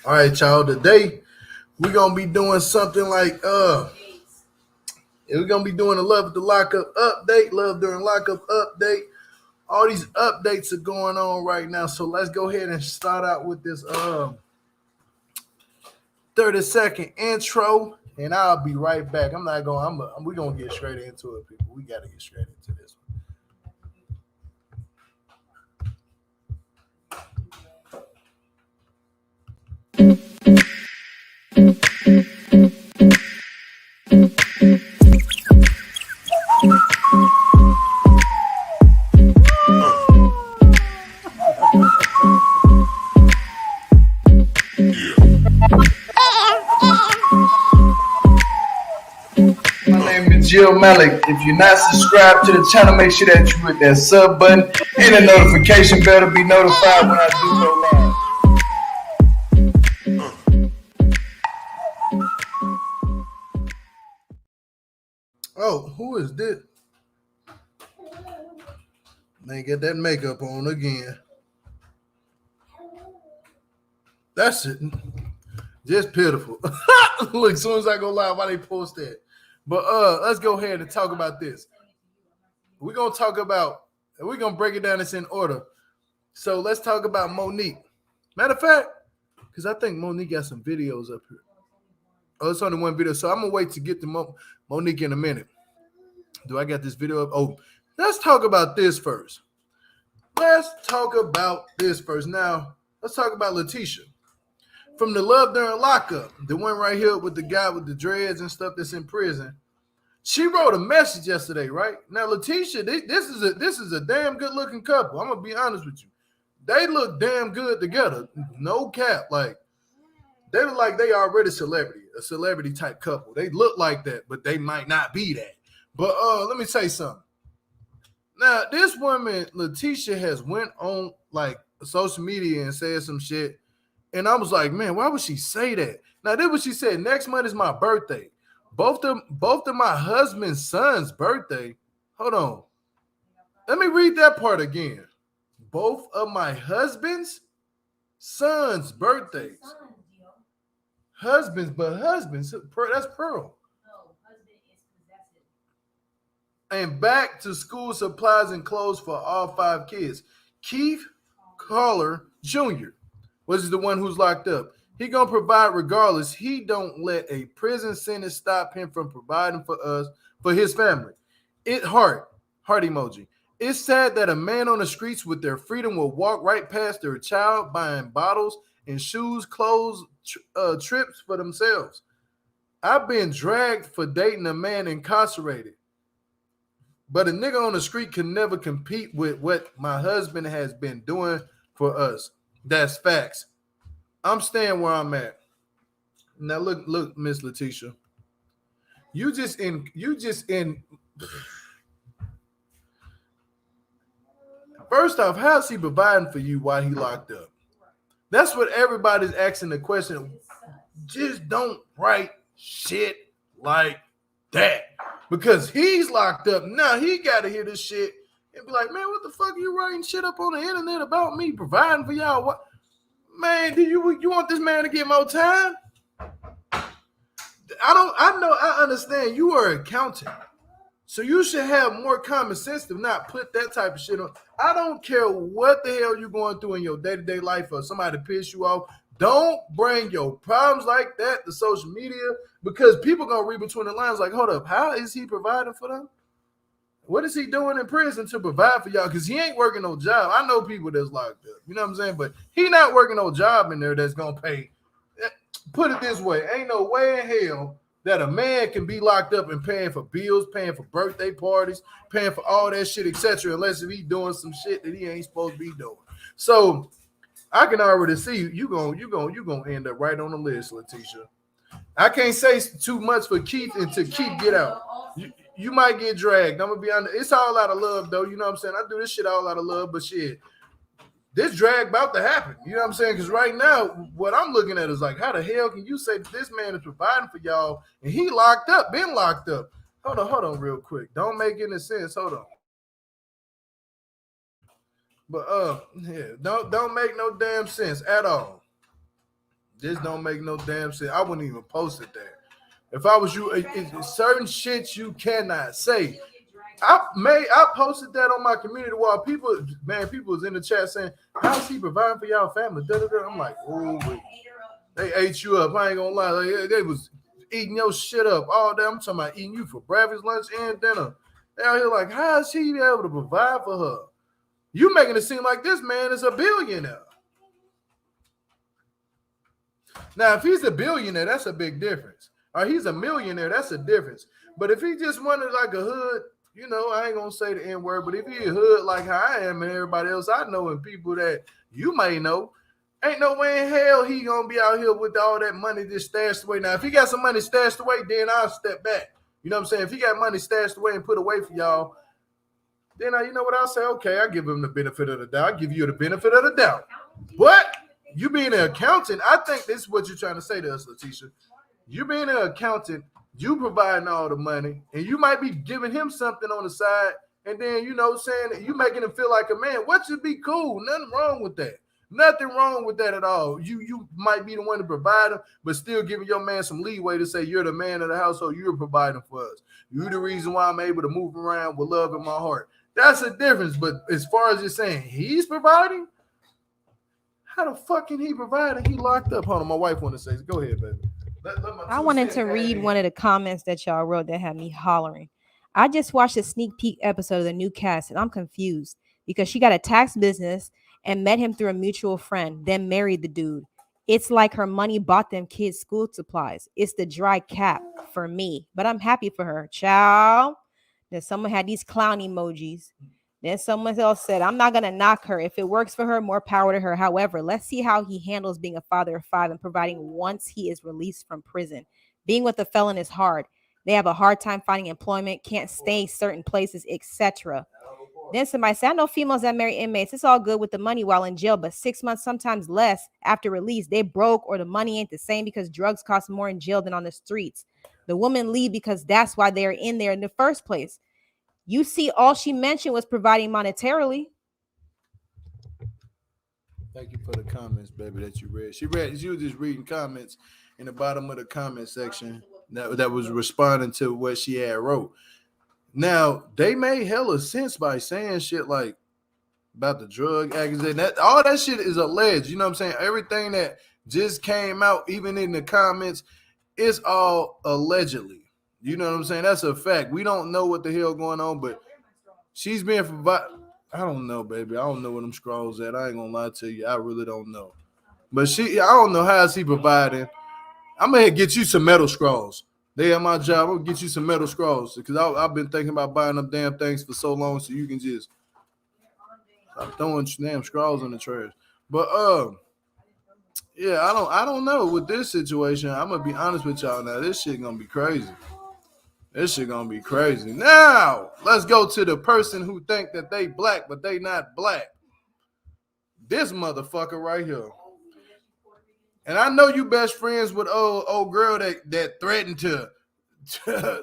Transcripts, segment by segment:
All right, y'all. Today we're gonna be doing something like we're gonna be doing a Love the Lockup update, Love During Lockup update. All these updates are going on right now, so let's go ahead and start out with this 30-second intro, and I'll be right back. I'm not going. We're gonna get straight into it, people. We gotta get straight into this one. My name is Jill Malik. If you're not subscribed to the channel, make sure that you hit that sub button and the notification bell to be notified when I do go live. Oh, who is this? Man, get that makeup on again. That's it. Just pitiful. Look, as soon as I go live, why they post that? But let's go ahead and talk about this. We're gonna break it down. It's in order. So let's talk about Monique. Matter of fact, because I think Monique got some videos up here. Oh, it's only one video, so I'm gonna wait to get to Monique in a minute. Do I got this video up? Oh, let's talk about this first. Now, let's talk about Leticia. From the Love During Lockup, the one right here with the guy with the dreads and stuff that's in prison. She wrote a message yesterday, right? Now, Leticia, this is a damn good looking couple. I'm gonna be honest with you. They look damn good together. No cap. Like, they look like they already a celebrity type couple. They look like that, but they might not be that. But let me say something. Now, this woman, Leticia, has went on like social media and said some shit. And I was like, man, why would she say that? Now, this is what she said. Next month is my birthday. Both of my husband's son's birthday. Hold on. Let me read that part again. Both of my husband's son's birthdays. Husbands, that's Pearl. And back to school supplies and clothes for all 5 kids. Keith Collar Jr. was the one who's locked up. He gonna provide regardless. He don't let a prison sentence stop him from providing for us, for his family. Heart emoji. It's sad that a man on the streets with their freedom will walk right past their child buying bottles and shoes, clothes, trips for themselves. I've been dragged for dating a man incarcerated. But a nigga on the street can never compete with what my husband has been doing for us. That's facts. I'm staying where I'm at. Now look, Miss Leticia. You just in. First off, how's he providing for you while he locked up? That's what everybody's asking the question. Just don't write shit like that. Because he's locked up. Now he got to hear this shit and be like, man, what the fuck are you writing shit up on the internet about me providing for y'all? What, man, do you want this man to get more time? I understand you are an accountant. So you should have more common sense to not put that type of shit on. I don't care what the hell you're going through in your day-to-day life or somebody piss you off. Don't bring your problems like that to social media because people going to read between the lines like, hold up, how is he providing for them? What is he doing in prison to provide for y'all? Because he ain't working no job. I know people that's locked up. You know what I'm saying? But he not working no job in there that's going to pay. Put it this way. Ain't no way in hell that a man can be locked up and paying for bills, paying for birthday parties, paying for all that shit, etc. unless if he doing some shit that he ain't supposed to be doing. So I can already see you gonna end up right on the list, Leticia. I can't say too much for Keith until Keith get out. You might get dragged. I'm gonna be honest. It's all out of love, though. You know what I'm saying? I do this shit all out of love, but shit, this drag about to happen. You know what I'm saying? Because right now, what I'm looking at is like, how the hell can you say that this man is providing for y'all and he locked up, been locked up? Hold on real quick. Don't make any sense. Hold on. But yeah, don't make no damn sense at all. This don't make no damn sense. I wouldn't even post it there. If I was you, certain shit you cannot say. I posted that on my community wall. People was in the chat saying, "How's he providing for y'all family?" Da-da-da. I'm like, oh, they ate you up. I ain't gonna lie. Like, they was eating your shit up all day. I'm talking about eating you for breakfast, lunch, and dinner. They out here like, how is he able to provide for her? You making it seem like this man is a billionaire. Now, if he's a billionaire, that's a big difference. Or he's a millionaire, that's a difference. But if he just wanted like a hood, you know, I ain't gonna say the N-word, but if he a hood like how I am and everybody else I know and people that you may know, ain't no way in hell he gonna be out here with all that money just stashed away. Now, if he got some money stashed away, then I'll step back. You know what I'm saying? If he got money stashed away and put away for y'all, then you know what I'll say? Okay, I'll give him the benefit of the doubt. I'll give you the benefit of the doubt. But you being an accountant, I think this is what you're trying to say to us, Leticia. You being an accountant, you providing all the money, and you might be giving him something on the side, and then, you know, saying that you making him feel like a man. What should be cool? Nothing wrong with that. Nothing wrong with that at all. You might be the one to provide him, but still giving your man some leeway to say you're the man of the household. You're providing for us. You're the reason why I'm able to move around with love in my heart. That's a difference. But as far as just saying he's providing, how the fuck can he provide and he locked up? Hold on, my wife want to say, go ahead, baby. I wanted to read one of the comments that y'all wrote that had me hollering. I just watched a sneak peek episode of the new cast and I'm confused because she got a tax business and met him through a mutual friend, then married the dude. It's like her money bought them kids school supplies. It's the dry cap for me, but I'm happy for her. Ciao. Then someone had these clown emojis. Then someone else said, I'm not going to knock her. If it works for her, more power to her. However, let's see how he handles being a father of 5 and providing once he is released from prison. Being with a felon is hard. They have a hard time finding employment, can't stay certain places, etc. Then somebody said, I know females that marry inmates. It's all good with the money while in jail, but 6 months, sometimes less after release, they broke or the money ain't the same because drugs cost more in jail than on the streets. The women leave because that's why they're in there in the first place. You see, all she mentioned was providing monetarily. Thank you for the comments, baby, that you read. She was just reading comments in the bottom of the comment section that was responding to what she had wrote. Now, they made hella sense by saying shit like about the drug accusation. That all that shit is alleged. You know what I'm saying? Everything that just came out, even in the comments, is all allegedly. You know what I'm saying? That's a fact. We don't know what the hell going on, but she's being provided. I don't know, baby. I don't know where them scrolls at. I ain't gonna lie to you. I really don't know. But I don't know how is he providing. I'm gonna get you some metal scrolls. They have my job. I'm gonna get you some metal scrolls because I've been thinking about buying them damn things for so long, so you can just stop throwing damn scrolls in the trash. But yeah, I don't know with this situation. I'm gonna be honest with y'all now. This shit gonna be crazy. This shit gonna be crazy. Now, let's go to the person who think that they black, but they not black. This motherfucker right here. And I know you best friends with old girl that threatened to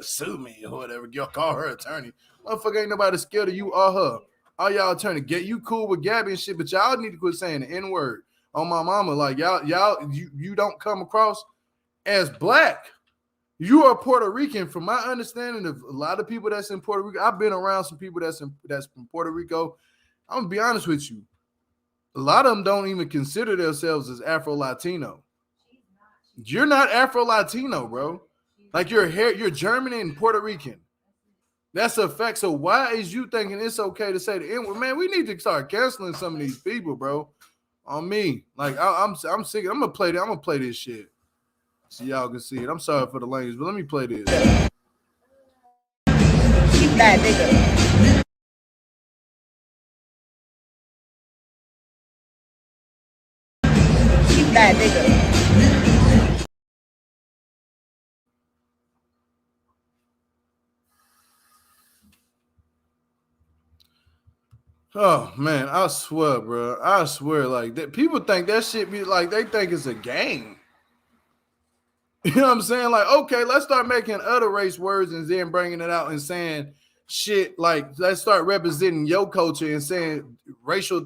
sue me or whatever. Y'all call her attorney. Motherfucker ain't nobody scared of you or her. All y'all attorney. Get you cool with Gabby and shit, but y'all need to quit saying the N-word on my mama. Like you don't come across as black. You are Puerto Rican. From my understanding of a lot of people that's in Puerto Rico, I've been around some people that's from Puerto Rico. I'm gonna be honest with you. A lot of them don't even consider themselves as Afro-Latino. You're not Afro-Latino, bro. Like you're German and Puerto Rican. That's a fact. So why is you thinking it's okay to say the N-word? Man, we need to start canceling some of these people, bro. On me. Like I'm sick. I'm gonna play this shit. So y'all can see it. I'm sorry for the language, but let me play this. Keep that nigga. Keep that nigga. Oh man, I swear, bro. I swear, like that. People think that shit be like they think it's a game. You know what I'm saying? Like, okay, let's start making other race words and then bringing it out and saying shit like let's start representing your culture and saying racial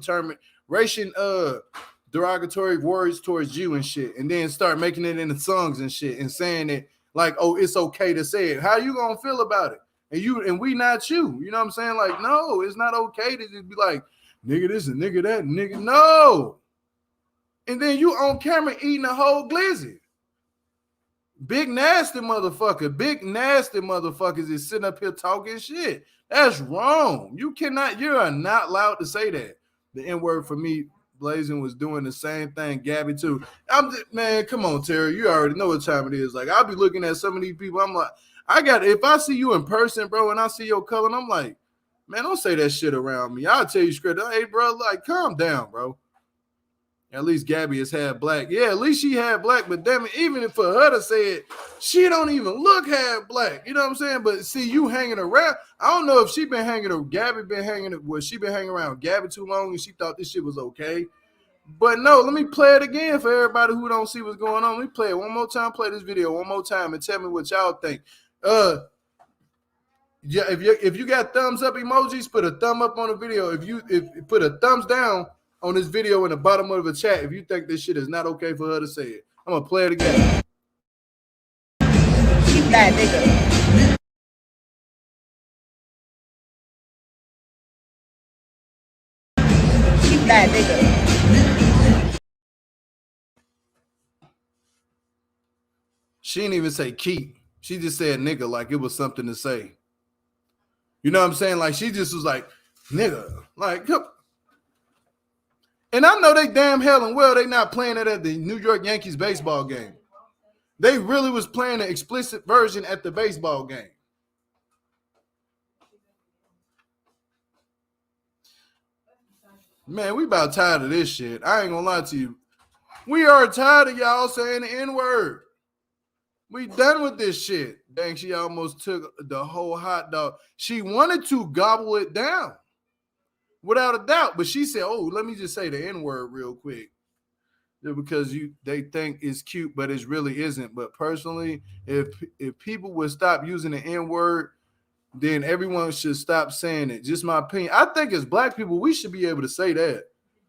derogatory words towards you and shit, and then start making it into songs and shit and saying it like, oh, it's okay to say it. How you gonna feel about it? And we not you. You know what I'm saying? Like, no, it's not okay to just be like, nigga this and nigga that, nigga. No. And then you on camera eating a whole glizzy. Big nasty motherfuckers is sitting up here talking shit. That's wrong. You are not allowed to say that. The N-word for me, Blazing was doing the same thing. Gabby too. Man, come on, Terry. You already know what time it is. Like, I'll be looking at some of these people. I'm like, if I see you in person, bro, and I see your color, and I'm like, man, don't say that shit around me. I'll tell you straight up, hey, bro, like, calm down, bro. At least Gabby has had black. Yeah, at least she had black, but damn it, even for her to say it, she don't even look half black. You know what I'm saying? But see, you hanging around. I don't know if she been hanging around, she been hanging around Gabby too long and she thought this shit was okay. But no, let me play it again for everybody who don't see what's going on. Let me play it one more time, play this video one more time and tell me what y'all think. Yeah, if you got thumbs up emojis, put a thumb up on the video. If put a thumbs down on this video in the bottom of the chat if you think this shit is not okay for her to say it. I'm gonna play it again. Keep that nigga. Keep that nigga. She didn't even say keep. She just said nigga like it was something to say. You know what I'm saying? Like she just was like, nigga. Like, and I know they damn hell and well they not playing it at the New York Yankees baseball game. They really was playing an explicit version at the baseball game. Man, we about tired of this shit. I ain't gonna lie to you. We are tired of y'all saying the N-word. We done with this shit. Dang, she almost took the whole hot dog. She wanted to gobble it down. Without a doubt. But she said, oh, let me just say the N-word real quick. Because they think it's cute, but it really isn't. But personally, if people would stop using the N-word, then everyone should stop saying it. Just my opinion. I think as black people, we should be able to say that.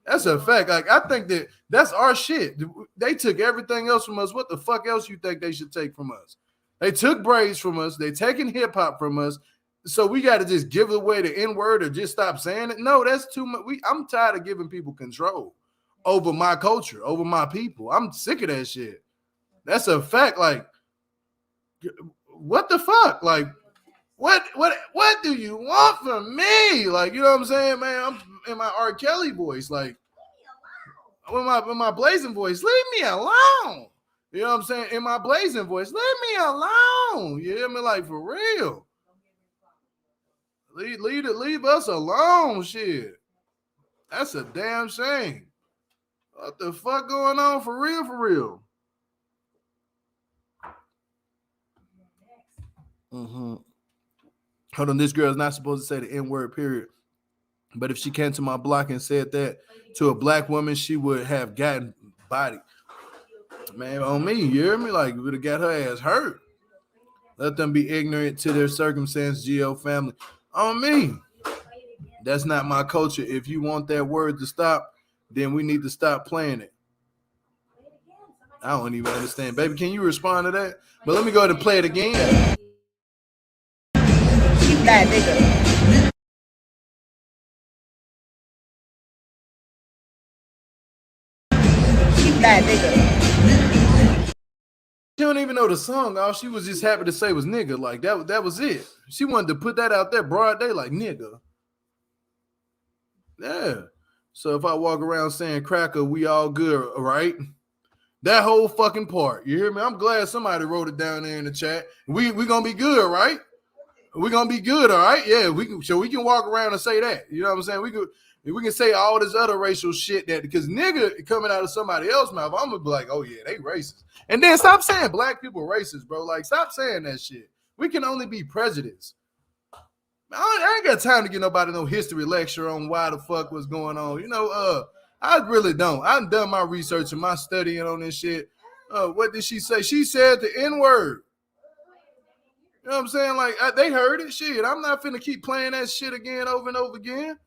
That's a fact. Like, I think that's our shit. They took everything else from us. What the fuck else you think they should take from us? They took braids from us. They taking hip-hop from us. So we got to just give away the N-word or just stop saying it? No, that's too much. I'm tired of giving people control over my culture, over my people. I'm sick of that shit. That's a fact. Like, what the fuck? Like, what do you want from me? Like, you know what I'm saying, man? I'm in my R. Kelly voice, like, with my blazing voice, leave me alone. You know what I'm saying? In my blazing voice, leave me alone. You hear me? Like, for real. Leave us alone, shit. That's a damn shame. What the fuck going on for real, for real? Hold on, this girl is not supposed to say the N-word, period. But if she came to my block and said that to a black woman, she would have gotten bodied. Man, on me, you hear me? Like, would have got her ass hurt. Let them be ignorant to their circumstance, GO family. On me. That's not my culture. If you want that word to stop, then we need to stop playing it. I don't even understand. Baby, can you respond to that? But let me go ahead and play it again. Keep that nigga. Keep that nigga. She don't even know the song. All she was just happy to say was nigga. Like, that was it. She wanted to put that out there broad day, like nigga. Yeah. So if I walk around saying cracker, we all good, right? That whole fucking part. You hear me? I'm glad somebody wrote it down there in the chat. We gonna be good, right? We gonna be good, all right? Yeah, we can walk around and say that. You know what I'm saying? We can say all this other racial shit that because nigga coming out of somebody else's mouth, I'm gonna be like, oh yeah, they racist. And then stop saying black people racist, bro. Like, stop saying that shit. We can only be prejudiced. I ain't got time to get nobody no history lecture on why the fuck was going on. You know, I really don't. I've done my research and my studying on this shit. What did she say? She said the N-word. You know what I'm saying? Like, they heard it. Shit, I'm not finna keep playing that shit again over and over again.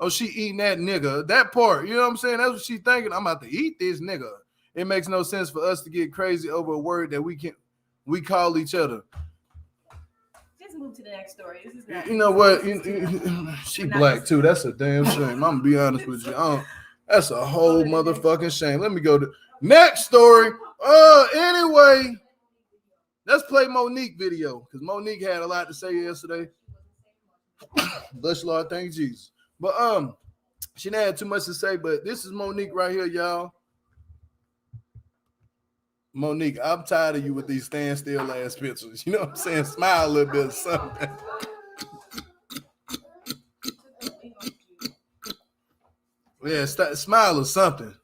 oh, she eating that nigga. That part, you know what I'm saying? That's what she thinking. I'm about to eat this nigga. It makes no sense for us to get crazy over a word that we call each other. Just move to the next story. This is not, you know what? She black too. That's a damn shame. I'm gonna be honest with you. That's a whole motherfucking shame. Let me go to next story. Anyway, let's play Monique video because Monique had a lot to say yesterday. Bless Lord, thank Jesus. But she didn't have too much to say. But this is Monique right here, y'all. Monique, I'm tired of you with these standstill ass pictures. You know what I'm saying? Smile a little bit or something. Yeah, smile or something.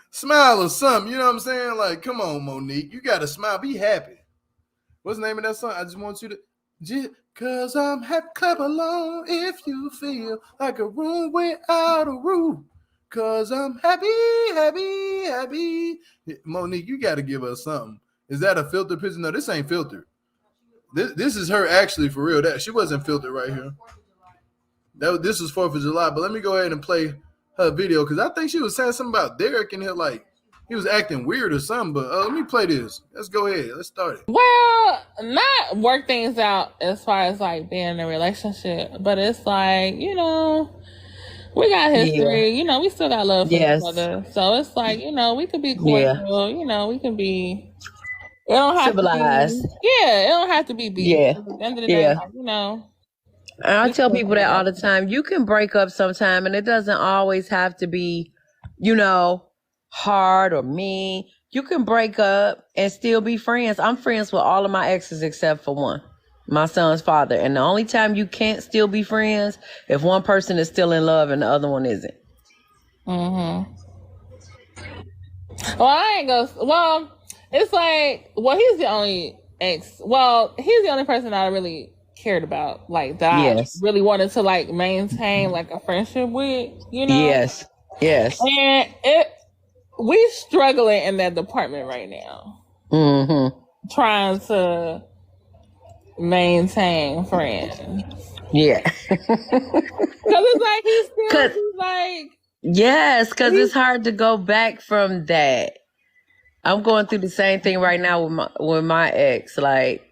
Smile or something. You know what I'm saying? Like, come on, Monique. You got to smile. Be happy. What's the name of that song? I just want you to... Cause I'm happy, clap along if you feel like a room without a roof. Cause I'm happy, happy, happy. Monique, you got to give us something. Is that a filtered picture? No, this ain't filtered. This is her actually for real. That she wasn't filtered right here. This is 4th of July, but let me go ahead and play her video because I think she was saying something about Derek in here, like he was acting weird or something. But let me play this. Let's go ahead. Let's start it. Well, not work things out as far as like being in a relationship, but it's like, you know, we got history, you know, we still got love for each other. So it's like, you know, we could be cordial, you know, we can be, it don't have civilized. To be, it don't have to be beef. At the end of the day, like, you know. And I tell people that all the time. You can break up sometime, and it doesn't always have to be, you know, hard or mean. You can break up and still be friends. I'm friends with all of my exes except for one, my son's father. And the only time you can't still be friends if one person is still in love and the other one isn't. Mm-hmm. Well, I ain't gonna. Well, it's like, well, he's the only ex. Well, he's the only person that I really cared about, like that I really wanted to like maintain like a friendship with, you know. Yes. And we struggling in that department right now. Mm-hmm. Trying to maintain friends. Yeah. Because it's like he's like. Yes, because it's hard to go back from that. I'm going through the same thing right now with my ex. Like,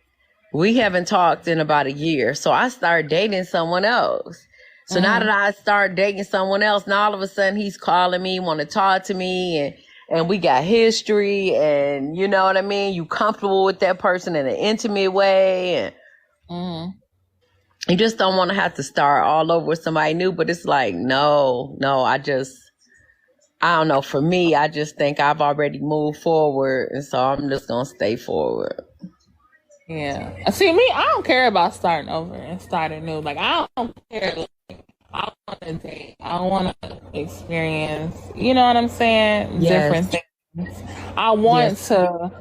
we haven't talked in about a year. So I started dating someone else. So now that I start dating someone else, now all of a sudden he's calling me, want to talk to me, and we got history, and you know what I mean? You comfortable with that person in an intimate way, and you just don't want to have to start all over with somebody new. But it's like, no, I don't know. For me, I just think I've already moved forward, and so I'm just going to stay forward. Yeah. See, me, I don't care about starting over and starting new. Like, I don't care. Like, I want to date. I want to experience, you know what I'm saying? Different things. I want to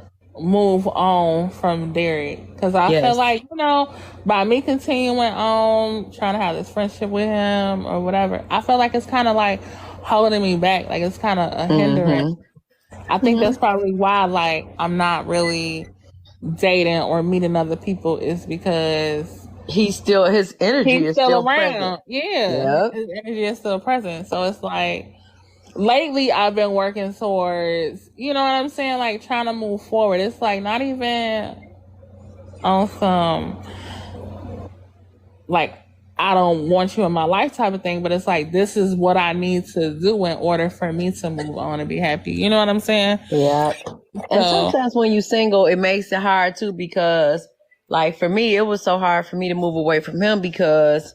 move on from Derek because I feel like, you know, by me continuing on trying to have this friendship with him or whatever, I feel like it's kind of like holding me back. Like, it's kind of a hindrance. I think that's probably why, like, I'm not really dating or meeting other people is because his energy is still around. Present. His energy is still present. So it's like lately I've been working towards, you know what I'm saying, like trying to move forward. It's like not even on some like I don't want you in my life type of thing, but it's like this is what I need to do in order for me to move on and be happy. You know what I'm saying? Yeah. And sometimes when you're single, it makes it hard too because, like, for me, it was so hard for me to move away from him because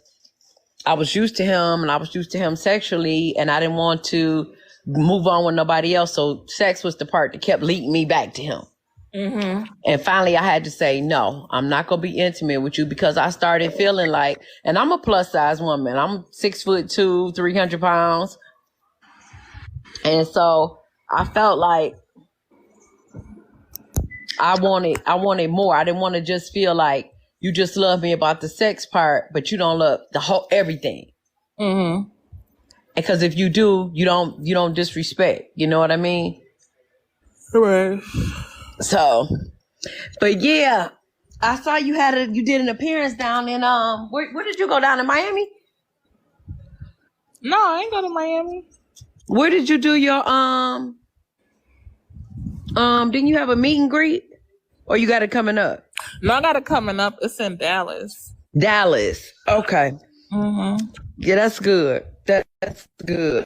I was used to him and I was used to him sexually and I didn't want to move on with nobody else. So sex was the part that kept leading me back to him. Mm-hmm. And finally, I had to say, no, I'm not going to be intimate with you because I started feeling like, and I'm a plus size woman. I'm 6'2", 300 pounds. And so I felt like I wanted more. I didn't want to just feel like you just love me about the sex part, but you don't love the whole everything. Mm-hmm. Because if you do, you don't disrespect. You know what I mean? Right. So, but yeah, I saw you did an appearance down in where did you go down in Miami? No, I ain't go to Miami. Where did you do your didn't you have a meet and greet? Or you got it coming up? No, I got it coming up. It's in Dallas. Dallas. Okay. Mm-hmm. Yeah, that's good. That's good.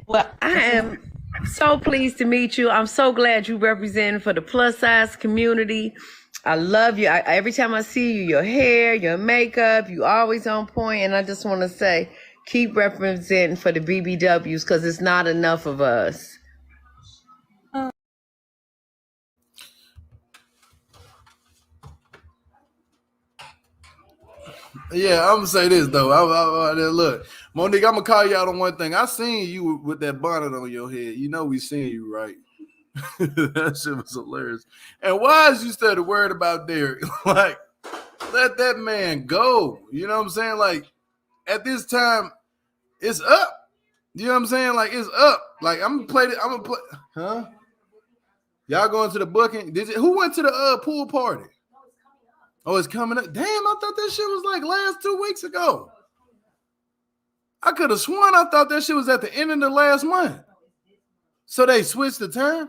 Well, I am so pleased to meet you. I'm so glad you represent for the plus size community. I love you. Every time I see you, your hair, your makeup, you always on point. And I just want to say, keep representing for the BBWs because it's not enough of us. Yeah, I'm gonna say this though. Look, Monique, I'm gonna call you out on one thing. I seen you with that bonnet on your head. You know we seen you, right? That shit was hilarious. And why is you started worried about Derek? Like, let that man go. You know what I'm saying? Like, at this time, it's up. You know what I'm saying? Like, it's up. Like, I'm gonna play it. I'm gonna play. Huh? Y'all going to the booking? Who went to the pool party? Oh, it's coming up. Damn, I thought that shit was like last 2 weeks ago. I could have sworn I thought that shit was at the end of the last month. So they switched the time?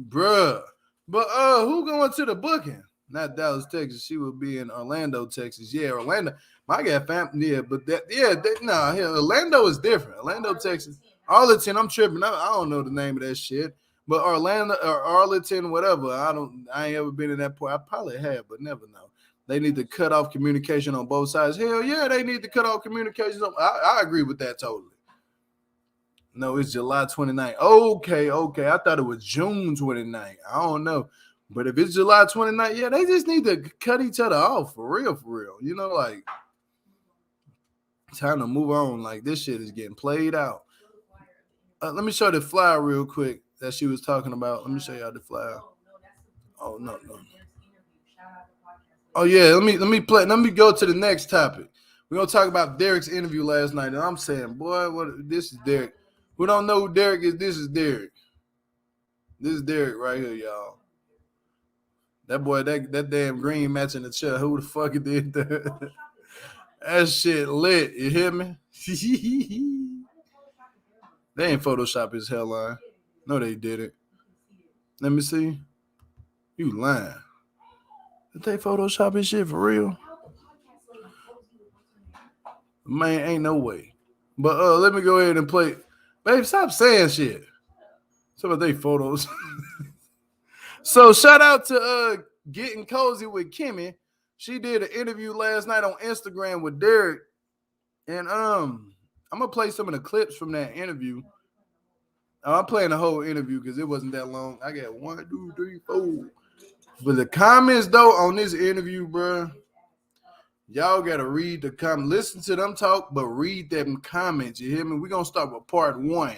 Bruh. But who going to the booking? Not Dallas, Texas. She will be in Orlando, Texas. Yeah, Orlando. I got family. Yeah, but Orlando is different. Orlando, Texas. Arlington, I'm tripping. I don't know the name of that shit. But Orlando or Arlington, whatever. I ain't ever been in that point. I probably have, but never know. They need to cut off communication on both sides. Hell yeah, they need to cut off communication. I agree with that totally. No, it's July 29th. Okay. I thought it was June 29th. I don't know. But if it's July 29th, yeah, they just need to cut each other off for real. You know, like, time to move on. Like, this shit is getting played out. Let me show the flyer real quick that she was talking about. Let me show y'all the flyer. Oh, no. Oh, yeah, let me go to the next topic. We're going to talk about Derek's interview last night. And I'm saying, boy, this is Derek. Who don't know who Derek is, this is Derek. This is Derek right here, y'all. That boy, that damn green matching the chair. Who the fuck did that? That shit lit. You hear me? They ain't Photoshop his hairline. No, they didn't. Let me see. You lying. Did they Photoshop his shit for real? Man, ain't no way. But let me go ahead and play. Babe, stop saying shit. Some of they photos. So shout out to Getting Cozy with Kimmy. She did an interview last night on Instagram with Derek. And I'm gonna play some of the clips from that interview. I'm playing the whole interview because it wasn't that long. I got 1, 2, 3, 4. But the comments though on this interview, bro, y'all gotta read the comments. Listen to them talk, but read them comments. You hear me? We're gonna start with part 1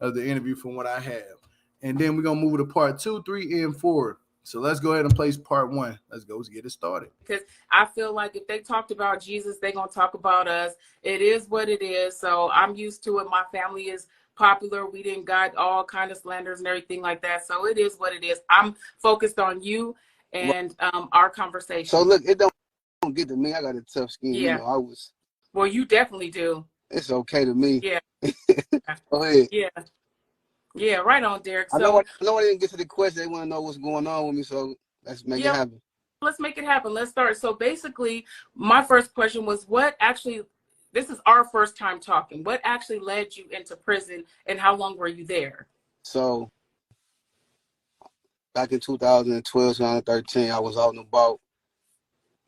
of the interview from what I have. And then we're gonna move to part 2, 3, and 4. So let's go ahead and place part 1. Let's get it started. Because I feel like if they talked about Jesus, they're going to talk about us. It is what it is. So I'm used to it. My family is popular. We didn't got all kind of slanders and everything like that. So it is what it is. I'm focused on you and our conversation. So look, it don't get to me. I got a tough skin. Yeah. You know, Well, you definitely do. It's okay to me. Yeah. Go ahead. Yeah. Yeah, right on, Derek. So, I know I didn't get to the question. They want to know what's going on with me, so let's make it happen. Let's make it happen. Let's start. So basically, my first question was this is our first time talking. What actually led you into prison and how long were you there? So back in 2012, 2013, I was out and about.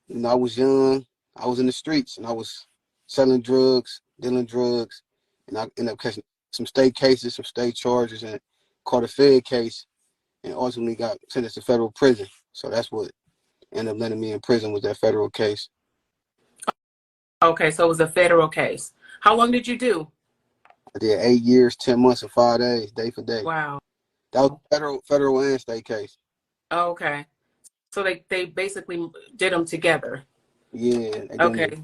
You know, I was young. I was in the streets, and I was selling drugs, dealing drugs, and I ended up catching some state cases, some state charges, and caught a Fed case, and ultimately got sentenced to federal prison. So that's what ended up landing me in prison, was that federal case. Okay, so it was a federal case. How long did you do? I did 8 years, 10 months, and 5 days, day for day. Wow. That was federal and state case. Okay. So they basically did them together. Yeah. Okay.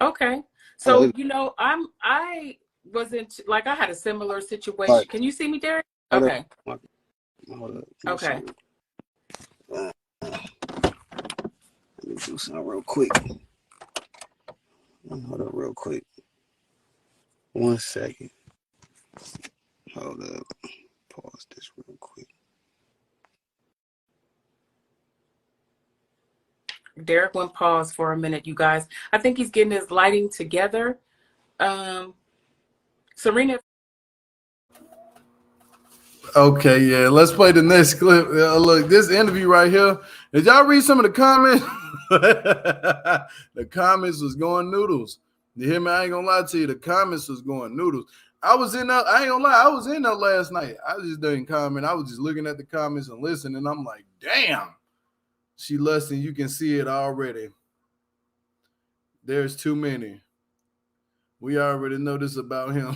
Okay. So, you know, I wasn't, like, I had a similar situation. Right. Can you see me, Derek? Okay. Hold up. Okay. Let me do something real quick. Hold up real quick. 1 second. Hold up. Pause this real quick. Derek went pause for a minute, you guys. I think he's getting his lighting together. Serena. Okay, yeah. Let's play the next clip. Look, this interview right here. Did y'all read some of the comments? The comments was going noodles. You hear me? I ain't gonna lie to you. The comments was going noodles. I was in there. I ain't gonna lie. I was in there last night. I just didn't comment. I was just looking at the comments and listening. And I'm like, damn. She lusting. You can see it already. There's too many. We already know this about him.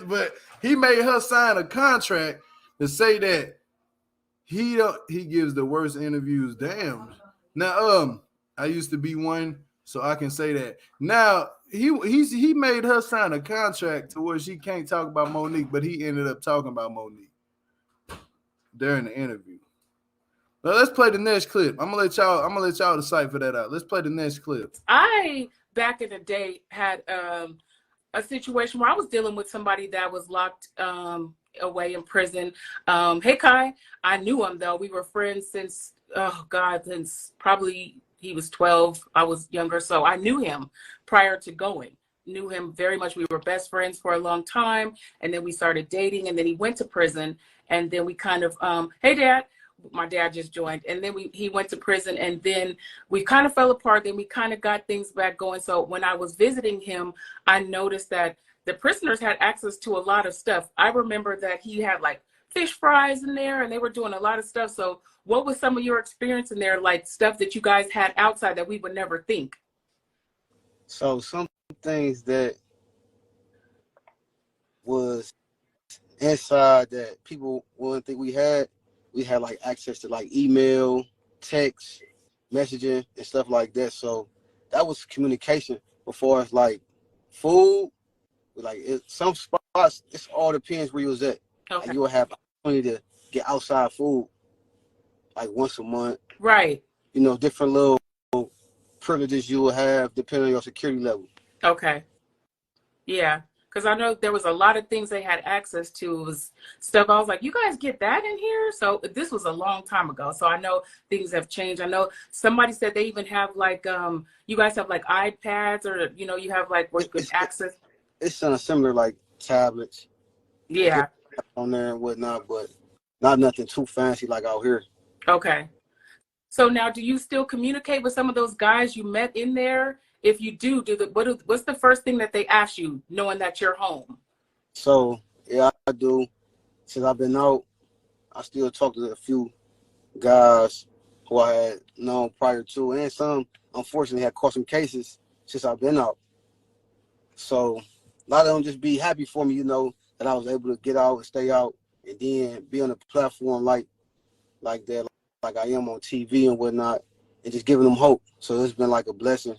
But he made her sign a contract to say that he gives the worst interviews. Damn. Now, I used to be one, so I can say that. Now, he made her sign a contract to where she can't talk about Monique, but he ended up talking about Monique during the interview. Now let's play the next clip. I'm gonna let y'all decipher that out. Let's play the next clip. I back in the day had a situation where I was dealing with somebody that was locked away in prison. Hey Kai, I knew him though. We were friends since since probably he was 12. I was younger, so I knew him prior to going. Knew him very much. We were best friends for a long time, and then we started dating, and then he went to prison, and then we kind of hey Dad. My dad just joined, and then he went to prison, and then we kind of fell apart. Then we kind of got things back going. So when I was visiting him, I noticed that the prisoners had access to a lot of stuff. I remember that he had like fish fries in there, and they were doing a lot of stuff. So what was some of your experience in there, like stuff that you guys had outside that we would never think? So some things that was inside that people wouldn't think we had like access to like email, text, messaging, and stuff like that. So that was communication. Before it's like food, like some spots, it's all depends where you was at. Okay. Like you will have opportunity to get outside food like once a month. Right. You know, different little privileges you will have depending on your security level. Okay. Yeah. Because I know there was a lot of things they had access to. It was stuff I was like, you guys get that in here? So this was a long time ago. So I know things have changed. I know somebody said they even have like, you guys have like iPads or, you know, you have like where you can access. It's similar like tablets. Yeah. On there and whatnot, but not nothing too fancy like out here. Okay. So now do you still communicate with some of those guys you met in there? If you do, what's the first thing that they ask you, knowing that you're home? So, yeah, I do. Since I've been out, I still talk to a few guys who I had known prior to, and some, unfortunately, had caught some cases since I've been out. So, a lot of them just be happy for me, you know, that I was able to get out and stay out and then be on a platform like that, like I am on TV and whatnot, and just giving them hope. So, it's been like a blessing.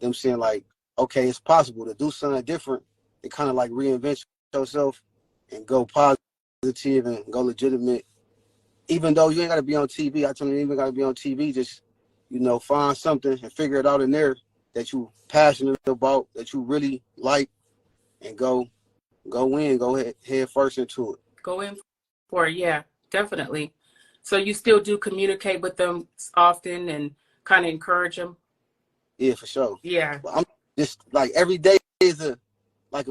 Them saying like, okay, it's possible to do something different and kind of like reinvent yourself and go positive and go legitimate. Even though you ain't got to be on TV, I tell you, you even got to be on TV. Just, you know, find something and figure it out in there that you passionate about, that you really like, and go head first into it. Go in for it, yeah, definitely. So you still do communicate with them often and kind of encourage them? Yeah, for sure. Yeah. But I'm just like every day is a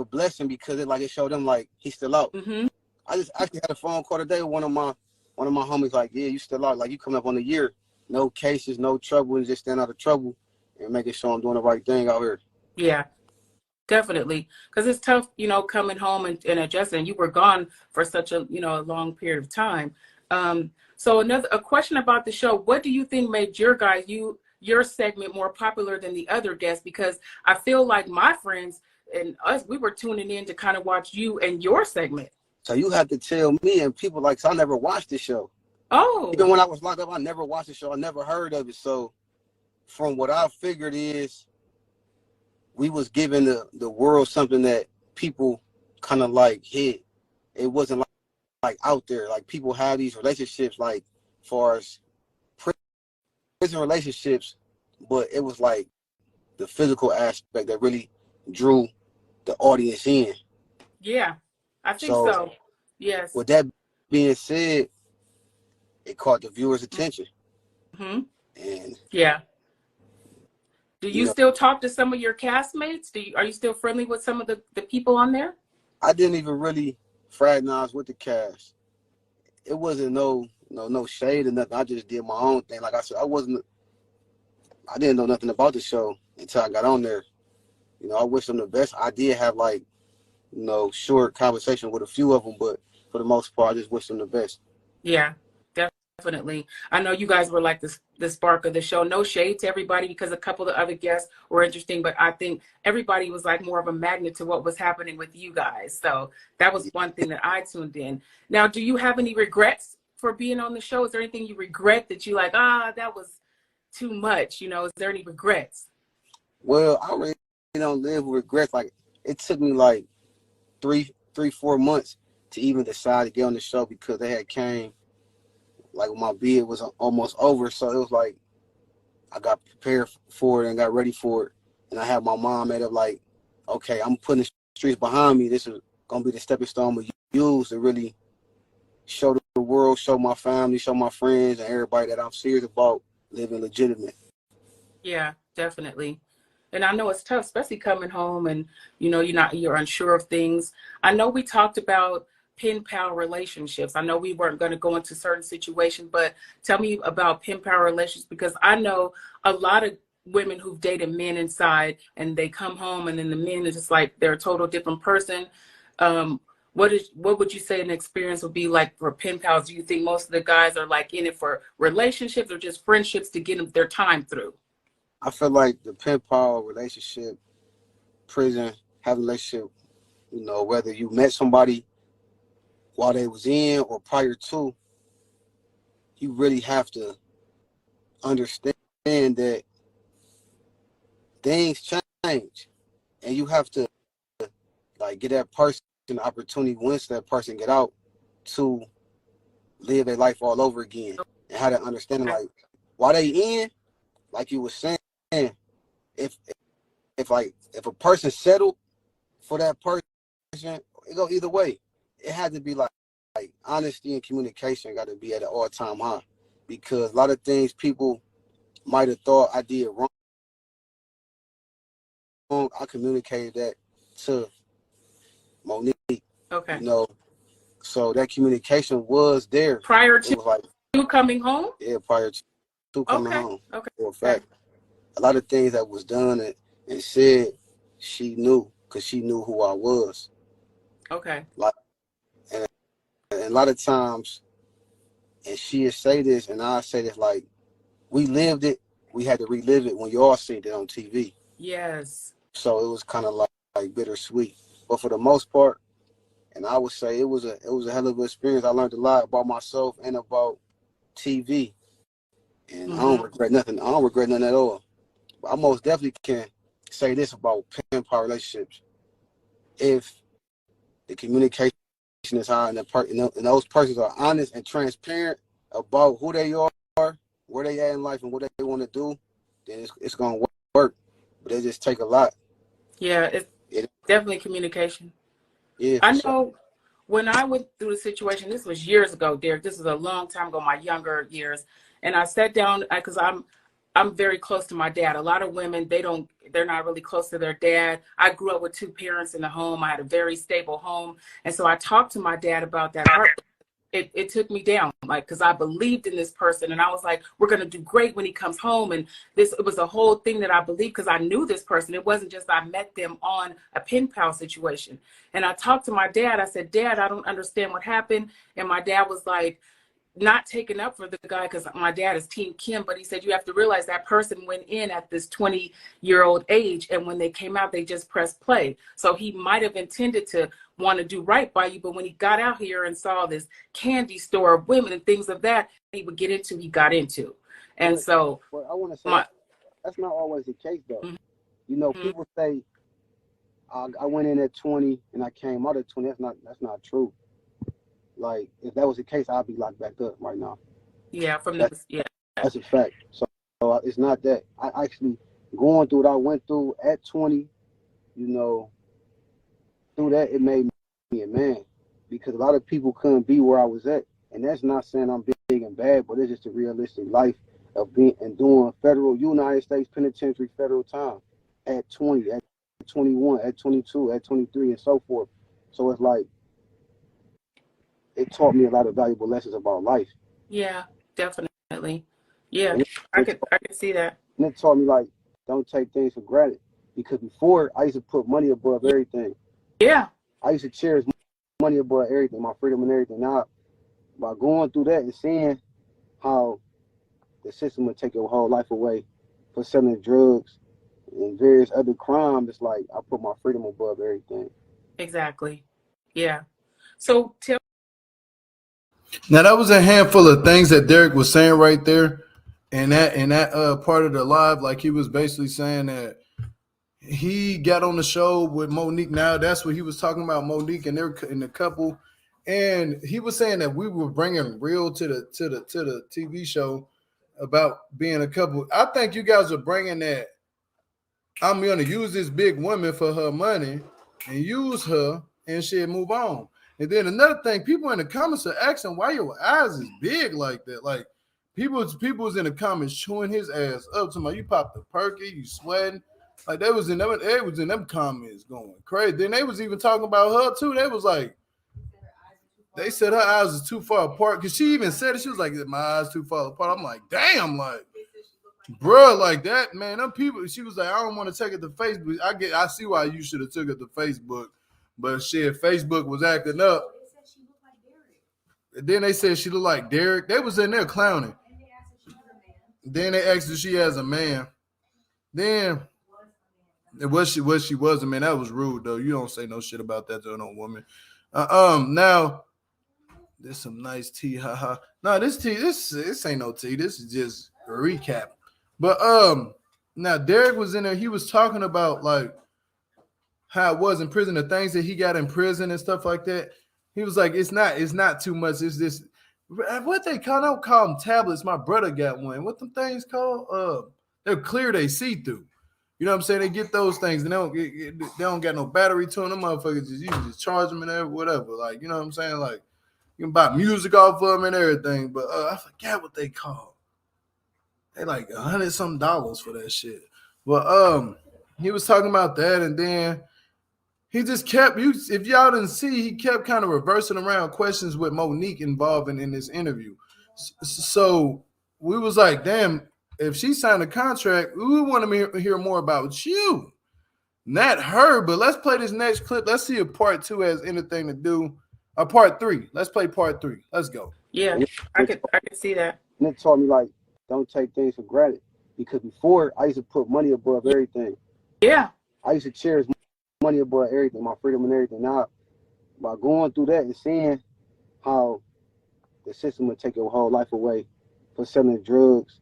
blessing because it showed them like he's still out. Mm-hmm. I just actually had a phone call today with one of my homies like, yeah, you still out, like you coming up on a year, no cases, no trouble, and just staying out of trouble and making sure I'm doing the right thing out here. Yeah, definitely, because it's tough, you know, coming home and adjusting. You were gone for such a a long period of time. So a question about the show: what do you think made your segment more popular than the other guests? Because I feel like my friends and us, we were tuning in to kind of watch you and your segment. So you have to tell me and people like, so I never watched the show. Oh. Even when I was locked up, I never watched the show. I never heard of it. So from what I figured is we was giving the world something that people kind of like hid. It wasn't like out there. Like people have these relationships like far as prison relationships but it was like the physical aspect that really drew the audience in. Yeah, I think so. Yes. With that being said, it caught the viewers' attention. Mm-hmm. And yeah. Do you know, still talk to some of your castmates? Are you still friendly with some of the people on there? I didn't even really fraternize with the cast. It wasn't no shade or nothing. I just did my own thing. Like I said, I didn't know nothing about the show until I got on there. I wish them the best. I did have like, short conversation with a few of them, but for the most part, I just wish them the best. Yeah, definitely. I know you guys were like the spark of the show. No shade to everybody, because a couple of the other guests were interesting, but I think everybody was like more of a magnet to what was happening with you guys. So that was one thing that I tuned in. Now, do you have any regrets for being on the show? Is there anything you regret that you like, that was too much? Is there any regrets? Well, I really don't live with regrets. Like, it took me like 3-4 months to even decide to get on the show, because they had came like when my bid was almost over. So it was like I got prepared for it and got ready for it. And I had my mom made up like, okay, I'm putting the streets behind me. This is going to be the stepping stone we use to really show the world, show my family, show my friends and everybody that I'm serious about living legitimate. Yeah, definitely. And I know it's tough, especially coming home and, you're unsure of things. I know we talked about pen pal relationships. I know we weren't going to go into certain situations, but tell me about pen pal relationships, because I know a lot of women who've dated men inside, and they come home and then the men is just like they're a total different person. What would you say an experience would be like for pen pals? Do you think most of the guys are like in it for relationships or just friendships to get them their time through? I feel like the pen pal relationship, prison, having a relationship, whether you met somebody while they was in or prior to, you really have to understand that things change, and you have to like get that person the opportunity, once that person get out, to live their life all over again, and how to understand like while they in, like you were saying, if a person settled for that person, it go either way. It had to be like honesty and communication got to be at an all-time high, because a lot of things people might have thought I did wrong. I communicated that to Monique. Okay. So that communication was there. Prior to like, you coming home? Yeah, prior to coming home. Okay. For a fact. A lot of things that was done and said, she knew, because she knew who I was. Okay. And a lot of times, and she'd say this, and I say this, like, we lived it, we had to relive it when you all seen it on TV. Yes. So it was kind of like bittersweet. But for the most part, and I would say it was a hell of an experience. I learned a lot about myself and about TV. And I don't regret nothing. I don't regret nothing at all. But I most definitely can say this about pen pal relationships. If the communication is high and those persons are honest and transparent about who they are, where they at in life, and what they want to do, then it's going to work. But it just take a lot. Yeah, it's definitely communication. Yeah, I know when I went through the situation, this was years ago, Derek. This was a long time ago, my younger years. And I sat down because I'm very close to my dad. A lot of women, they're not really close to their dad. I grew up with 2 parents in the home. I had a very stable home. And so I talked to my dad about that heartbreak. It took me down, like, because I believed in this person, and I was like, we're going to do great when he comes home. And it was a whole thing that I believed, because I knew this person. It wasn't just I met them on a pen pal situation. And I talked to my dad. I said, Dad, I don't understand what happened. And my dad was like, not taken up for the guy, because my dad is Team Kim, but he said, you have to realize that person went in at this 20-year-old age, and when they came out, they just pressed play. So he might have intended to want to do right by you, but when he got out here and saw this candy store of women and things of that he would get into, he got into. And so I want to say that's not always the case, though. People say I went in at 20 and I came out at 20. That's not true. Like, if that was the case, I'd be locked back up right now. Yeah, that's a fact. So it's not that. I actually going through what I went through at 20, you know, through that it made me a man, because a lot of people couldn't be where I was at, and that's not saying I'm big and bad, but it's just a realistic life of being and doing federal United States penitentiary federal time at 20, at 21, at 22, at 23, and so forth. So it's like it taught me a lot of valuable lessons about life. Yeah, definitely. Yeah, And I could see that. and it taught me, like, don't take things for granted, because before I used to put money above everything. Yeah. I used to cherish money above everything, my freedom and everything. Now, by going through that and seeing how the system would take your whole life away for selling drugs and various other crimes, it's like I put my freedom above everything. Exactly. Yeah. So tell. Now that was a handful of things that Derek was saying right there, and that part of the live, like he was basically saying that he got on the show with Monique. Now that's what he was talking about, Monique and they're in the couple, and he was saying that we were bringing real to the TV show about being a couple. I think you guys are bringing that. I'm going to use this big woman for her money and use her and shit, move on. And then another thing, people in the comments are asking why your eyes is big like that. Like people was in the comments chewing his ass up. Somebody, you popped the perky, you sweating. Like they was in them comments going crazy. Then they was even talking about her too. They was like, they said her eyes is too far apart. Cause she even said it. She was like, my eyes too far apart. I'm like, damn, like, bro, like that, man. Them people, she was like, I don't want to take it to Facebook. I see why you should have took it to Facebook. But shit, Facebook was acting up. And then they said she looked like Derek. They was in there clowning. Then they asked if she has a man. Then what she was a man. That was rude though. You don't say no shit about that to no woman. Now there's some nice tea, haha. No, this ain't no tea. This is just a recap. But now Derek was in there. He was talking about like how it was in prison, the things that he got in prison and stuff like that. He was like, it's not too much. It's this, what they call, I don't call them tablets. My brother got one. What them things called? They're clear, they see through. You know what I'm saying? They get those things and they don't got no battery to them. Them motherfuckers you can just charge them and whatever. Like, you know what I'm saying? Like you can buy music off of them and everything. But I forget what they call. They like $100-something for that shit. Well, he was talking about that, and then he just kept, if y'all didn't see, he kept kind of reversing around questions with Monique involving in this interview. So we was like, damn, if she signed a contract, we want to hear more about you, not her. But let's play this next clip. Let's see if part 2 has anything to do. Or part 3. Let's play part 3. Let's go. Yeah, I could see that. And it taught me, like, don't take things for granted, because before I used to put money above everything. Yeah. I used to cherish money above everything, my freedom and everything. Now, by going through that and seeing how the system would take your whole life away for selling drugs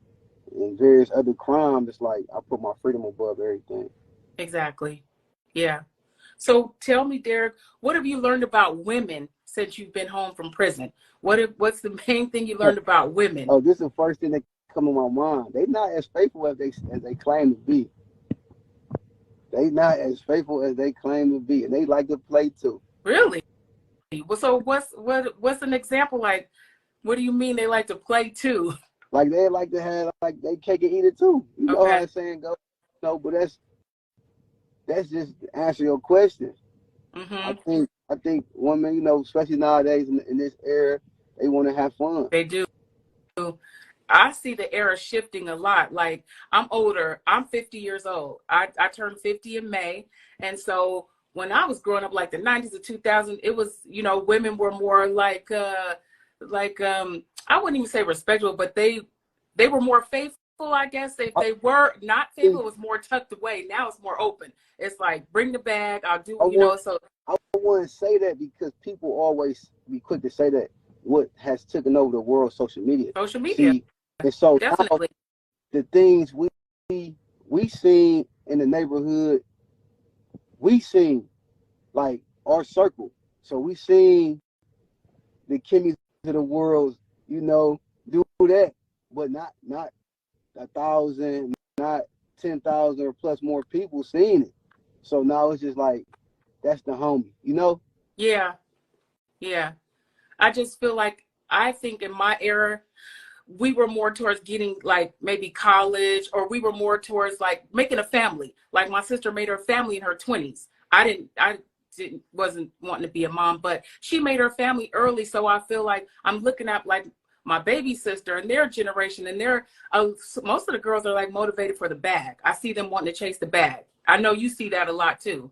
and various other crimes, it's like I put my freedom above everything. Exactly. Yeah. So tell me, Derek, what have you learned about women since you've been home from prison? What's the main thing you learned about women? Oh, this is the first thing that come to my mind. They not as faithful as they claim to be. They not as faithful as they claim to be, and they like to play too. Really? Well, so what's an example? Like, what do you mean they like to play too? Like they like to have, like, they cake and eat it too. You know how that saying goes? No, but that's just to answer your question. Mm-hmm. I think women, you know, especially nowadays in this era, they want to have fun. They do. I see the era shifting a lot. Like, I'm older. I'm 50 years old. I turned 50 in May. And so when I was growing up, like the 90s to 2000, it was, you know, women were more like I wouldn't even say respectable, but they were more faithful, I guess. If they were not faithful, it was more tucked away. Now it's more open. It's like, bring the bag. I'll do, so. I wouldn't say that, because people always be quick to say that what has taken over the world, social media. Social media. See, and so definitely. Now, the things we seen in the neighborhood, we seen like our circle. So we seen the Kimmys of the world, you know, do that, but not 1,000, not 10,000 or plus more people seeing it. So now it's just like, that's the homie, you know? Yeah. Yeah. I just feel like, I think in my era, we were more towards getting like maybe college, or we were more towards like making a family. Like my sister made her family in her 20s. I wasn't wanting to be a mom, but she made her family early. So I feel like I'm looking at like my baby sister and their generation, and they're most of the girls are like motivated for the bag. I see them wanting to chase the bag. I know you see that a lot too.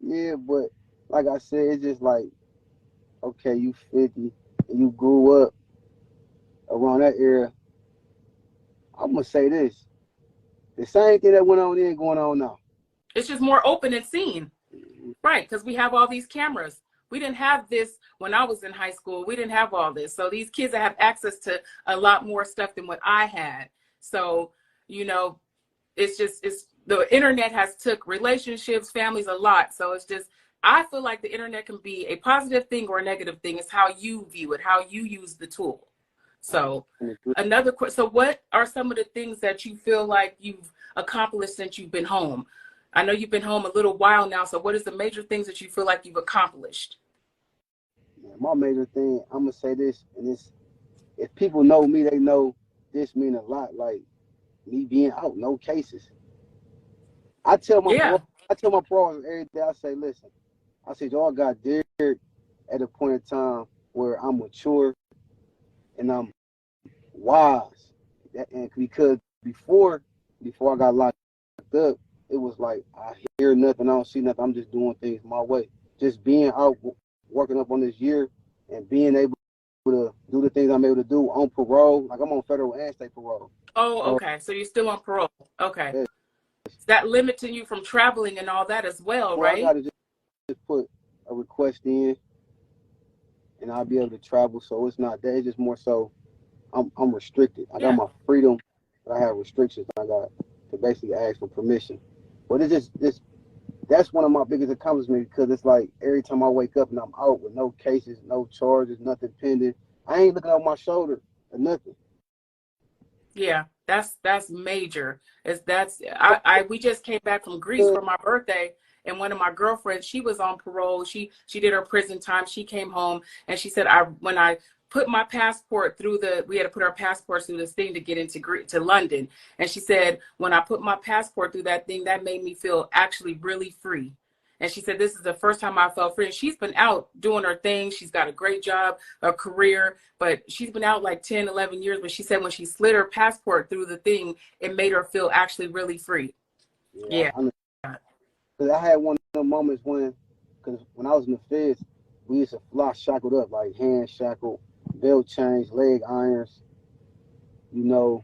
Yeah, but like I said, it's just like, okay, you 50 and you grew up around that era. I'm gonna say this: the same thing that went on then going on now. It's just more open and seen, right? Because we have all these cameras. We didn't have this when I was in high school. We didn't have all this. So these kids have access to a lot more stuff than what I had. So, you know, it's the internet has took relationships, families, a lot. So it's just, I feel like the internet can be a positive thing or a negative thing. It's how you view it, how you use the tool. So so what are some of the things that you feel like you've accomplished since you've been home? I know you've been home a little while now. So what is the major things that you feel like you've accomplished? My major thing, I'm gonna say this, and it's, if people know me, they know this mean a lot. Like me being out, no cases. I tell my bros every day. I say, listen, I said, y'all got there at a point in time where I'm mature and I'm wise, and because before I got locked up, it was like I hear nothing, I don't see nothing. I'm just doing things my way. Just being out, working up on this year, and being able to do the things I'm able to do on parole. Like I'm on federal and state parole. Oh, okay. So you're still on parole. Okay. Yeah. Is that limiting you from traveling and all that as well, right? I gotta just put a request in, and I'll be able to travel. So it's not that. It's just more so I'm restricted. I got my freedom, but I have restrictions. I got to basically ask for permission. But it's just that's one of my biggest accomplishments, because it's like every time I wake up and I'm out with no cases, no charges, nothing pending, I ain't looking over my shoulder or nothing. Yeah, that's major. We just came back from Greece for my birthday, and one of my girlfriends, she was on parole. She did her prison time. She came home and she said, when I put my passport through we had to put our passports through this thing to get to London. And she said, when I put my passport through that thing, that made me feel actually really free. And she said, this is the first time I felt free. And she's been out doing her thing. She's got a great job, a career, but she's been out like 10, 11 years. But she said when she slid her passport through the thing, it made her feel actually really free. Yeah. Because I had one of the moments when I was in the feds, we used to fly shackled up, like hand shackled, belt chains, leg irons, you know,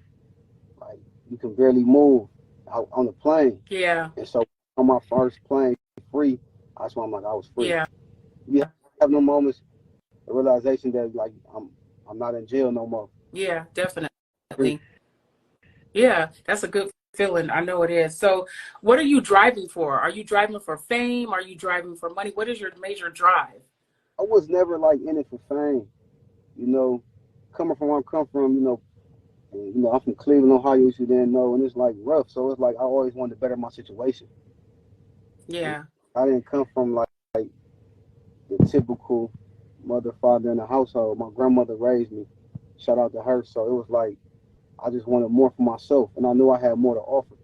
like you can barely move out on the plane. Yeah. And so on my first plane, free, that's why I'm like, I was free. Yeah. You have no moments, the realization that like I'm not in jail no more. Yeah, definitely. Yeah, that's a good feeling. I know it is. So what are you driving for? Are you driving for fame? Are you driving for money? What is your major drive? I was never like in it for fame, you know, coming from where I come from, you know, and, you know, I'm from Cleveland, Ohio, as you didn't know, and it's like rough. So it's like I always wanted to better my situation. Yeah. I didn't come from like the typical mother, father in the household. My grandmother raised me. Shout out to her. So it was like I just wanted more for myself, and I knew I had more to offer.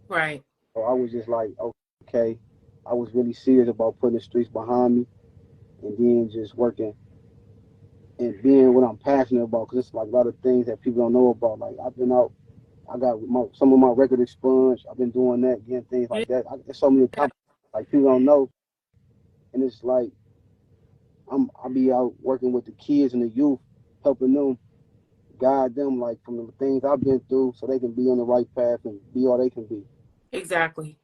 Right. So I was just like, okay, I was really serious about putting the streets behind me, and then just working and being what I'm passionate about, because it's like a lot of things that people don't know about. Like I've been out, I got some of my record expunged. I've been doing that, getting things like that. There's so many topics like people don't know, and it's like I'll be out working with the kids and the youth, helping them, guide them like from the things I've been through, so they can be on the right path and be all they can be. Exactly.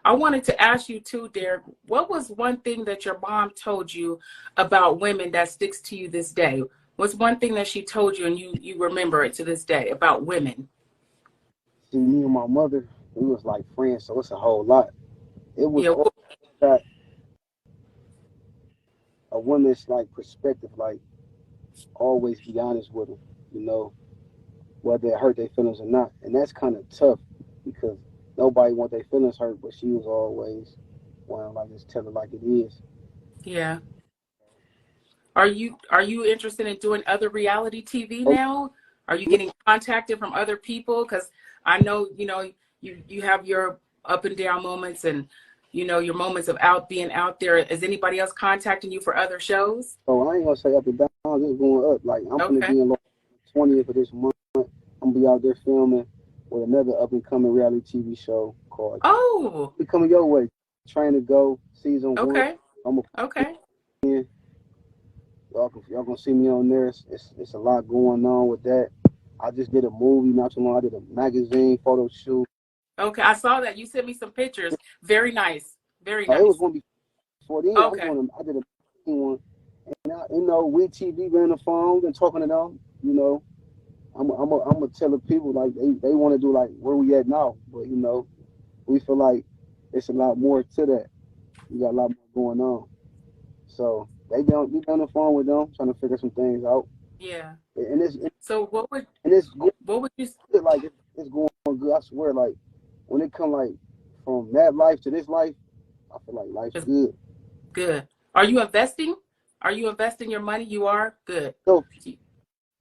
I wanted to ask you too, Derek, what was one thing that your mom told you about women that sticks to you this day? What's one thing that she told you and you remember it to this day about women? See, me and my mother, we was like friends, so it's a whole lot. It was that a woman's like perspective, like always be honest with them, you know. whether it hurt their feelings or not. And that's kind of tough because nobody want their feelings hurt, but she was always wanting like just tell it like it is. Yeah. Are you interested in doing other reality TV now? Are you getting contacted from other people? Because I know, you have your up and down moments and, your moments of being out there. Is anybody else contacting you for other shows? So I ain't gonna say up and down, just going up. Like I'm gonna be in 20th of this month. I'm gonna be out there filming with another up and coming reality TV show called Be Coming Your Way. Train to Go season 1. Okay. Y'all gonna see me on there. It's a lot going on with that. I just did a movie not too long. I did a magazine photo shoot. Okay, I saw that. You sent me some pictures. Very nice. Very nice. It was gonna be before then. Okay. I did a one, and WETV been on the phone and talking to them. I'm gonna tell the people like they want to do like where we at now, but we feel like it's a lot more to that. We got a lot more going on, so we been on the phone with them trying to figure some things out. Yeah. And so what would you like? It's going good. I swear, like when it come like from that life to this life, I feel like life's good. Good. Are you investing? Are you investing your money? You are? Good. So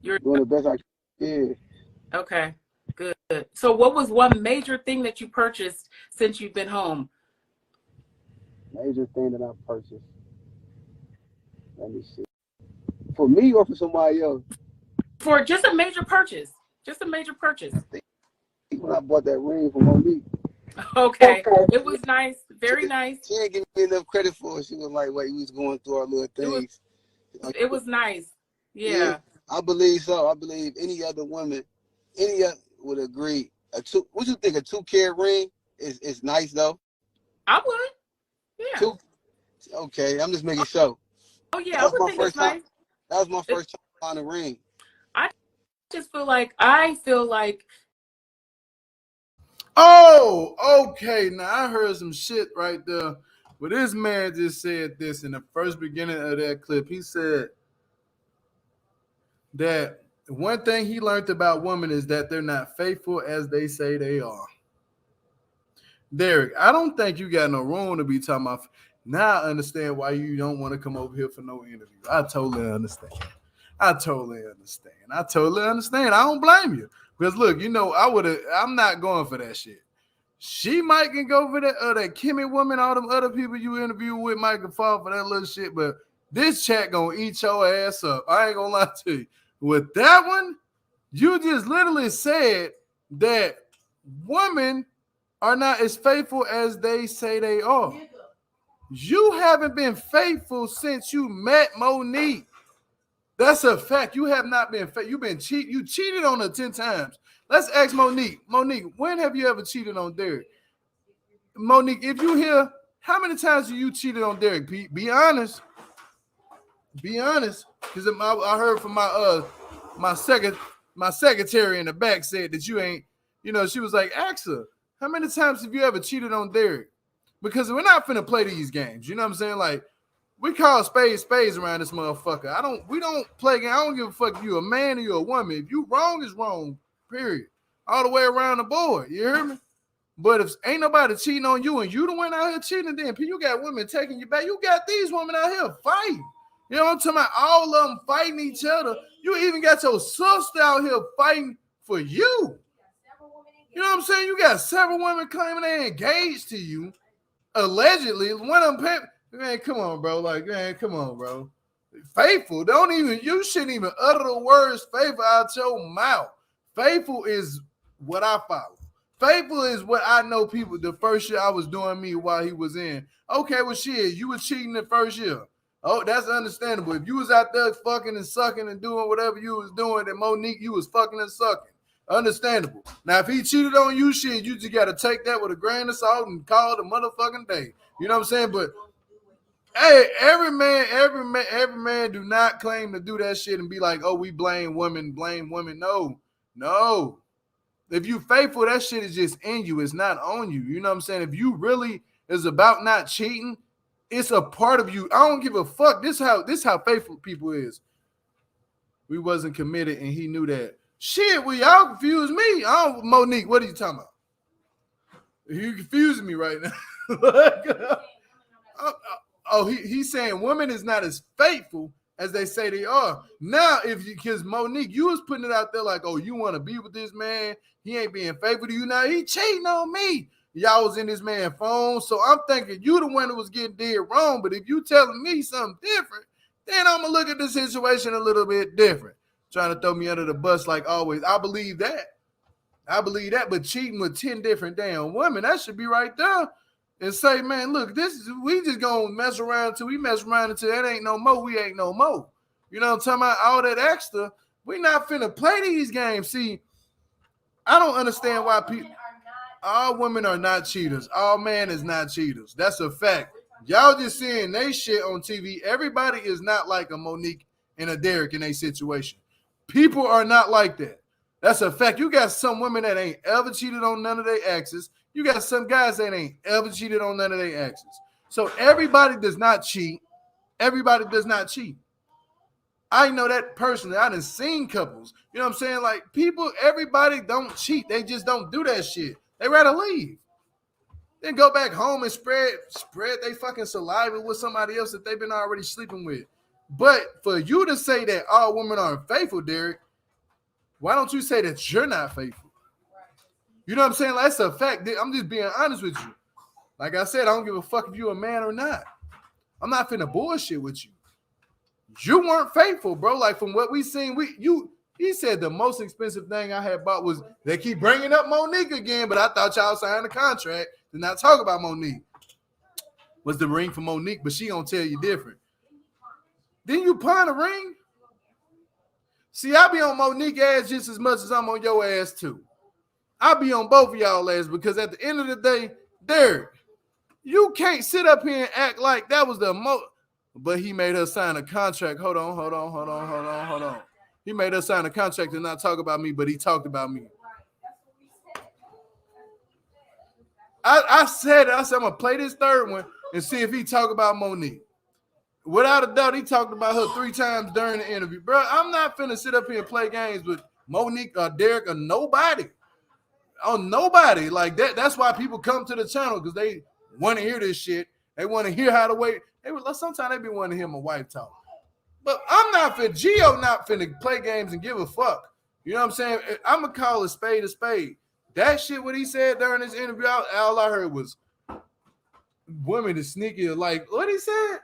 you're doing the best I can. Yeah. Okay. Good. So what was one major thing that you purchased since you've been home? Major thing that I purchased. Let me see. For me or for somebody else? For just a major purchase. Just a major purchase. When I bought that ring for Monique. Okay. It was nice. Very nice. She didn't give me enough credit for it. She was like, wait, we was going through our little things. It was nice. Yeah. I believe so. I believe any other woman, would agree. What you think, a 2-carat ring is nice though? I would. Yeah. Okay, I'm just making sure. Oh yeah, I would think it's nice. That was my first time buying a ring. I feel like Oh, okay. Now I heard some shit right there. But this man just said this in the first beginning of that clip. He said that one thing he learned about women is that they're not faithful as they say they are. Derek, I don't think you got no room to be talking about. Now I understand why you don't want to come over here for no interview. I totally understand. I don't blame you. Because look, I'm not going for that shit. She might can go for that Kimmy woman, all them other people you interview with might can fall for that little shit, but this chat gonna eat your ass up. I ain't gonna lie to you. With that one, you just literally said that women are not as faithful as they say they are. You haven't been faithful since you met Monique. That's a fact. You have not been faithful. You've been cheating. You cheated on her 10 times. Let's ask Monique. Monique, when have you ever cheated on Derek? Monique, if you here, how many times have you cheated on Derek? Be honest. Be honest. Because I heard from my secretary in the back said that you ain't, she was like, ask her, how many times have you ever cheated on Derek? Because we're not finna play these games. You know what I'm saying? Like, we call spades around this motherfucker. We don't play games. I don't give a fuck if you a man or you a woman. If you wrong, is wrong. Period. All the way around the board. You hear me? But if ain't nobody cheating on you and you the one out here cheating, then you got women taking you back. You got these women out here fighting. You know what I'm talking about? All of them fighting each other. You even got your sister out here fighting for you. You know what I'm saying? You got several women claiming they engaged to you. Allegedly. One of them, man, come on, bro. Like, man, come on, bro. Faithful. You shouldn't even utter the words faithful out your mouth. Faithful is what I follow. Faithful is what I know people the first year I was doing me while he was in. Okay, well, shit, you were cheating the first year. Oh, that's understandable. If you was out there fucking and sucking and doing whatever you was doing, then Monique, you was fucking and sucking. Understandable. Now, if he cheated on you, shit, you just got to take that with a grain of salt and call it a motherfucking day. You know what I'm saying? But hey, every man do not claim to do that shit and be like, oh, we blame women. No. If you faithful, that shit is just in you. It's not on you. You know what I'm saying? If you really is about not cheating, it's a part of you. I don't give a fuck. This how faithful people is. We wasn't committed, and he knew that. Shit, well, y'all confuse me. Monique, what are you talking about? You confusing me right now. He's saying women is not as faithful as they say they are. Now, because Monique, you was putting it out there like, oh, you want to be with this man. He ain't being faithful to you. Now he cheating on me. Y'all was in this man's phone. So I'm thinking you the one that was getting dead wrong. But if you telling me something different, then I'm going to look at the situation a little bit different. Trying to throw me under the bus like always. I believe that. But cheating with 10 different damn women, that should be right there. And say, man, look, we just gonna mess around until that ain't no more. We ain't no more. You know what I'm talking about? All that extra. We not finna play these games. See, I don't understand why all women are not cheaters. All men is not cheaters. That's a fact. Y'all just seeing they shit on TV. Everybody is not like a Monique and a Derek in a situation. People are not like that. That's a fact. You got some women that ain't ever cheated on none of their exes. You got some guys that ain't ever cheated on none of their exes. So everybody does not cheat. Everybody does not cheat. I know that personally. I done seen couples. You know what I'm saying? Like everybody don't cheat. They just don't do that shit. They rather leave. Then go back home and spread they fucking saliva with somebody else that they've been already sleeping with. But for you to say that all women aren't faithful, Derek, why don't you say that you're not faithful? You know what I'm saying? Like, that's a fact. I'm just being honest with you. Like I said, I don't give a fuck if you're a man or not. I'm not finna bullshit with you. You weren't faithful, bro. Like from what we seen, he said the most expensive thing I had bought was, they keep bringing up Monique again, but I thought y'all signed a contract to not talk about Monique. Was the ring for Monique, but she gonna tell you different. Didn't you pawn a ring? See, I be on Monique ass just as much as I'm on your ass too. I be on both of y'all ass because at the end of the day, Derek, you can't sit up here and act like that was the most. But he made her sign a contract. Hold on. He made her sign a contract to not talk about me, but he talked about me. I said I'm gonna play this third one and see if he talk about Monique. Without a doubt, he talked about her 3 times during the interview. Bro, I'm not finna sit up here and play games with Monique or Derek or nobody. On nobody like that. That's why people come to the channel, because they want to hear this shit. They want to hear how to wait. Sometimes they be wanting to hear my wife talk. But I'm not finna play games and give a fuck. You know what I'm saying? I'm gonna call a spade a spade. That shit, what he said during this interview, all I heard was women is sneaky. Like, what he said?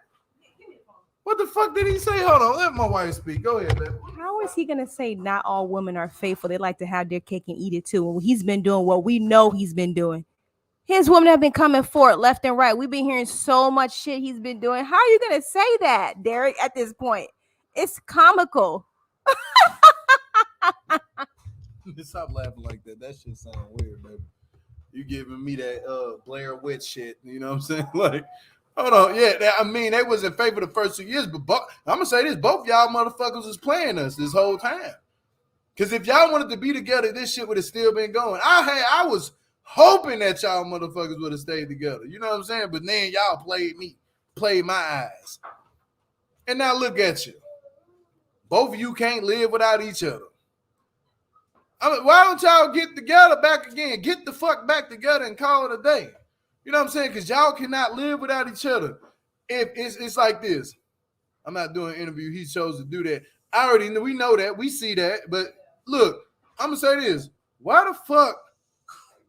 What the fuck did he say? Hold on, let my wife speak. Go ahead, baby. How is he gonna say not all women are faithful? They like to have their cake and eat it too. And he's been doing what we know he's been doing. His women have been coming forward left and right. We've been hearing so much shit he's been doing. How are you gonna say that, Derek? At this point, it's comical. Stop laughing like that. That shit sound weird, baby. You giving me that Blair Witch shit. You know what I'm saying? Like, hold on. Yeah, I mean, they was in favor the first 2 years, but I'm gonna say this: both y'all motherfuckers was playing us this whole time. Because if y'all wanted to be together, this shit would have still been going. I was hoping that y'all motherfuckers would have stayed together. You know what I'm saying? But then y'all played my eyes. And now look at you. Both of you can't live without each other. I mean, why don't y'all get together back again? Get the fuck back together and call it a day. You know what I'm saying? Because y'all cannot live without each other. If it's like this. I'm not doing an interview. He chose to do that. I already know. We know that. We see that. But look, I'm going to say this. Why the fuck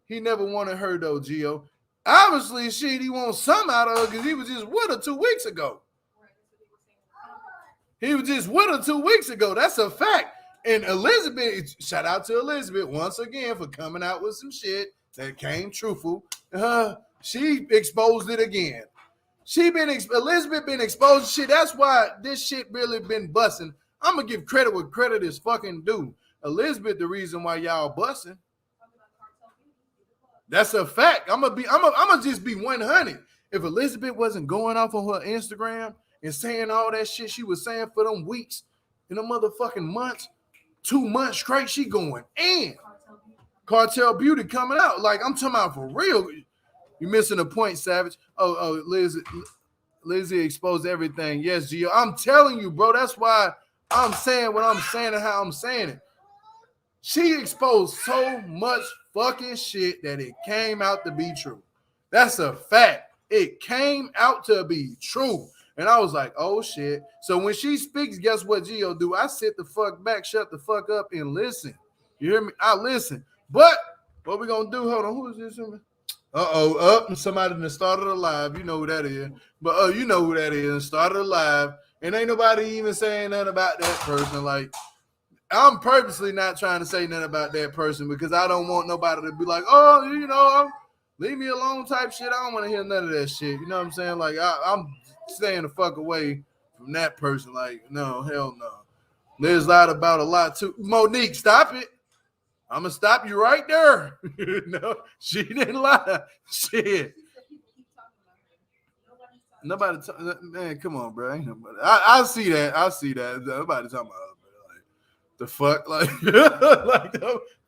he never wanted her, though, Gio? Obviously, shit, he wants something out of her because he was just with her 2 weeks ago. He was just with her 2 weeks ago. That's a fact. And Elizabeth, shout out to Elizabeth once again for coming out with some shit that came truthful. She exposed it again. Elizabeth been exposed shit. That's why this shit really been busting. I'm gonna give credit where credit is fucking due. Elizabeth, the reason why y'all busting. That's a fact. I'm gonna just be 100. If Elizabeth wasn't going off on her Instagram and saying all that shit she was saying for them weeks and them motherfucking months, 2 months straight, she going and Cartel Beauty coming out. Like, I'm talking about for real. You missing a point, Savage. Oh, Lizzie exposed everything. Yes, Gio. I'm telling you, bro. That's why I'm saying what I'm saying and how I'm saying it. She exposed so much fucking shit that it came out to be true. That's a fact. It came out to be true. And I was like, oh shit. So when she speaks, guess what Geo do? I sit the fuck back, shut the fuck up, and listen. You hear me? I listen. But what we gonna do? Hold on, who is this? Up somebody that started a live. You know who that is. But you know who that is. Started a live. And ain't nobody even saying nothing about that person. Like, I'm purposely not trying to say nothing about that person because I don't want nobody to be like, oh, you know, leave me alone type shit. I don't want to hear none of that shit. You know what I'm saying? Like, I'm staying the fuck away from that person. Like, no, hell no. There's lied about a lot too. Monique, stop it. I'm going to stop you right there. No, she didn't lie. Shit. Nobody, man, come on, bro. Ain't nobody. I see that. I see that. Nobody talking about her, the fuck? Like, like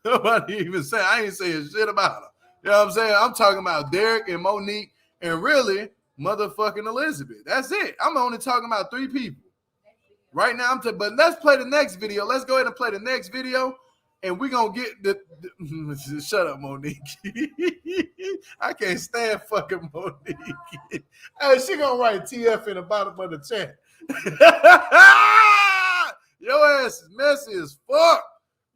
nobody even say. I ain't saying shit about her. You know what I'm saying? I'm talking about Derek and Monique and really motherfucking Elizabeth. That's it. I'm only talking about 3 people. Right now, but let's play the next video. Let's go ahead and play the next video. And we're going to get the shut up, Monique. I can't stand fucking Monique. Hey, she going to write TF in the bottom of the chat. Your ass is messy as fuck.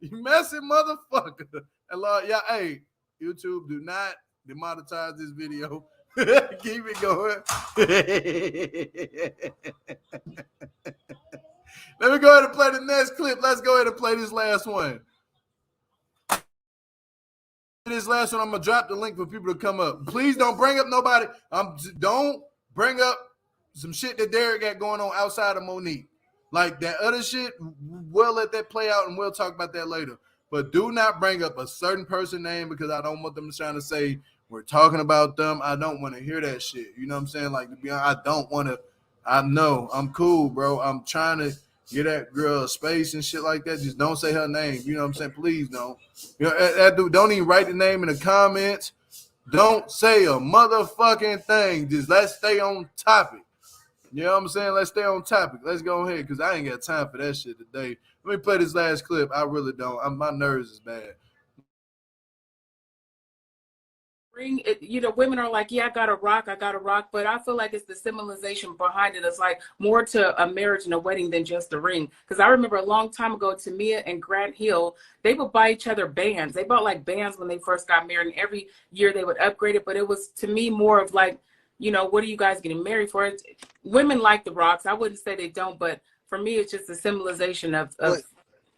You messy motherfucker. And Lord, yeah, hey, YouTube, do not demonetize this video. Keep it going. Let me go ahead and play the next clip. Let's go ahead and play this last one. This last one, I'm gonna drop the link for people to come up. Please don't bring up nobody. Don't bring up some shit that Derek got going on outside of Monique. Like that other shit, we'll let that play out and we'll talk about that later. But do not bring up a certain person name because I don't want them trying to say we're talking about them. I don't want to hear that shit. You know what I'm saying? Like, to be honest, I don't want to. I know I'm cool, bro. I'm trying to get that girl a space and shit like that. Just don't say her name. You know what I'm saying? Please don't. You know, that dude, don't even write the name in the comments. Don't say a motherfucking thing. Just let's stay on topic. You know what I'm saying? Let's stay on topic. Let's go ahead because I ain't got time for that shit today. Let me play this last clip. I really don't. My nerves is bad. You know, women are like, yeah, I got to rock, but I feel like it's the symbolization behind it. It's like more to a marriage and a wedding than just a ring. Because I remember a long time ago, Tamia and Grant Hill, they would buy each other bands. They bought like bands when they first got married, and every year they would upgrade it. But it was, to me, more of like, you know, what are you guys getting married for? Women like the rocks. I wouldn't say they don't, but for me, it's just a symbolization of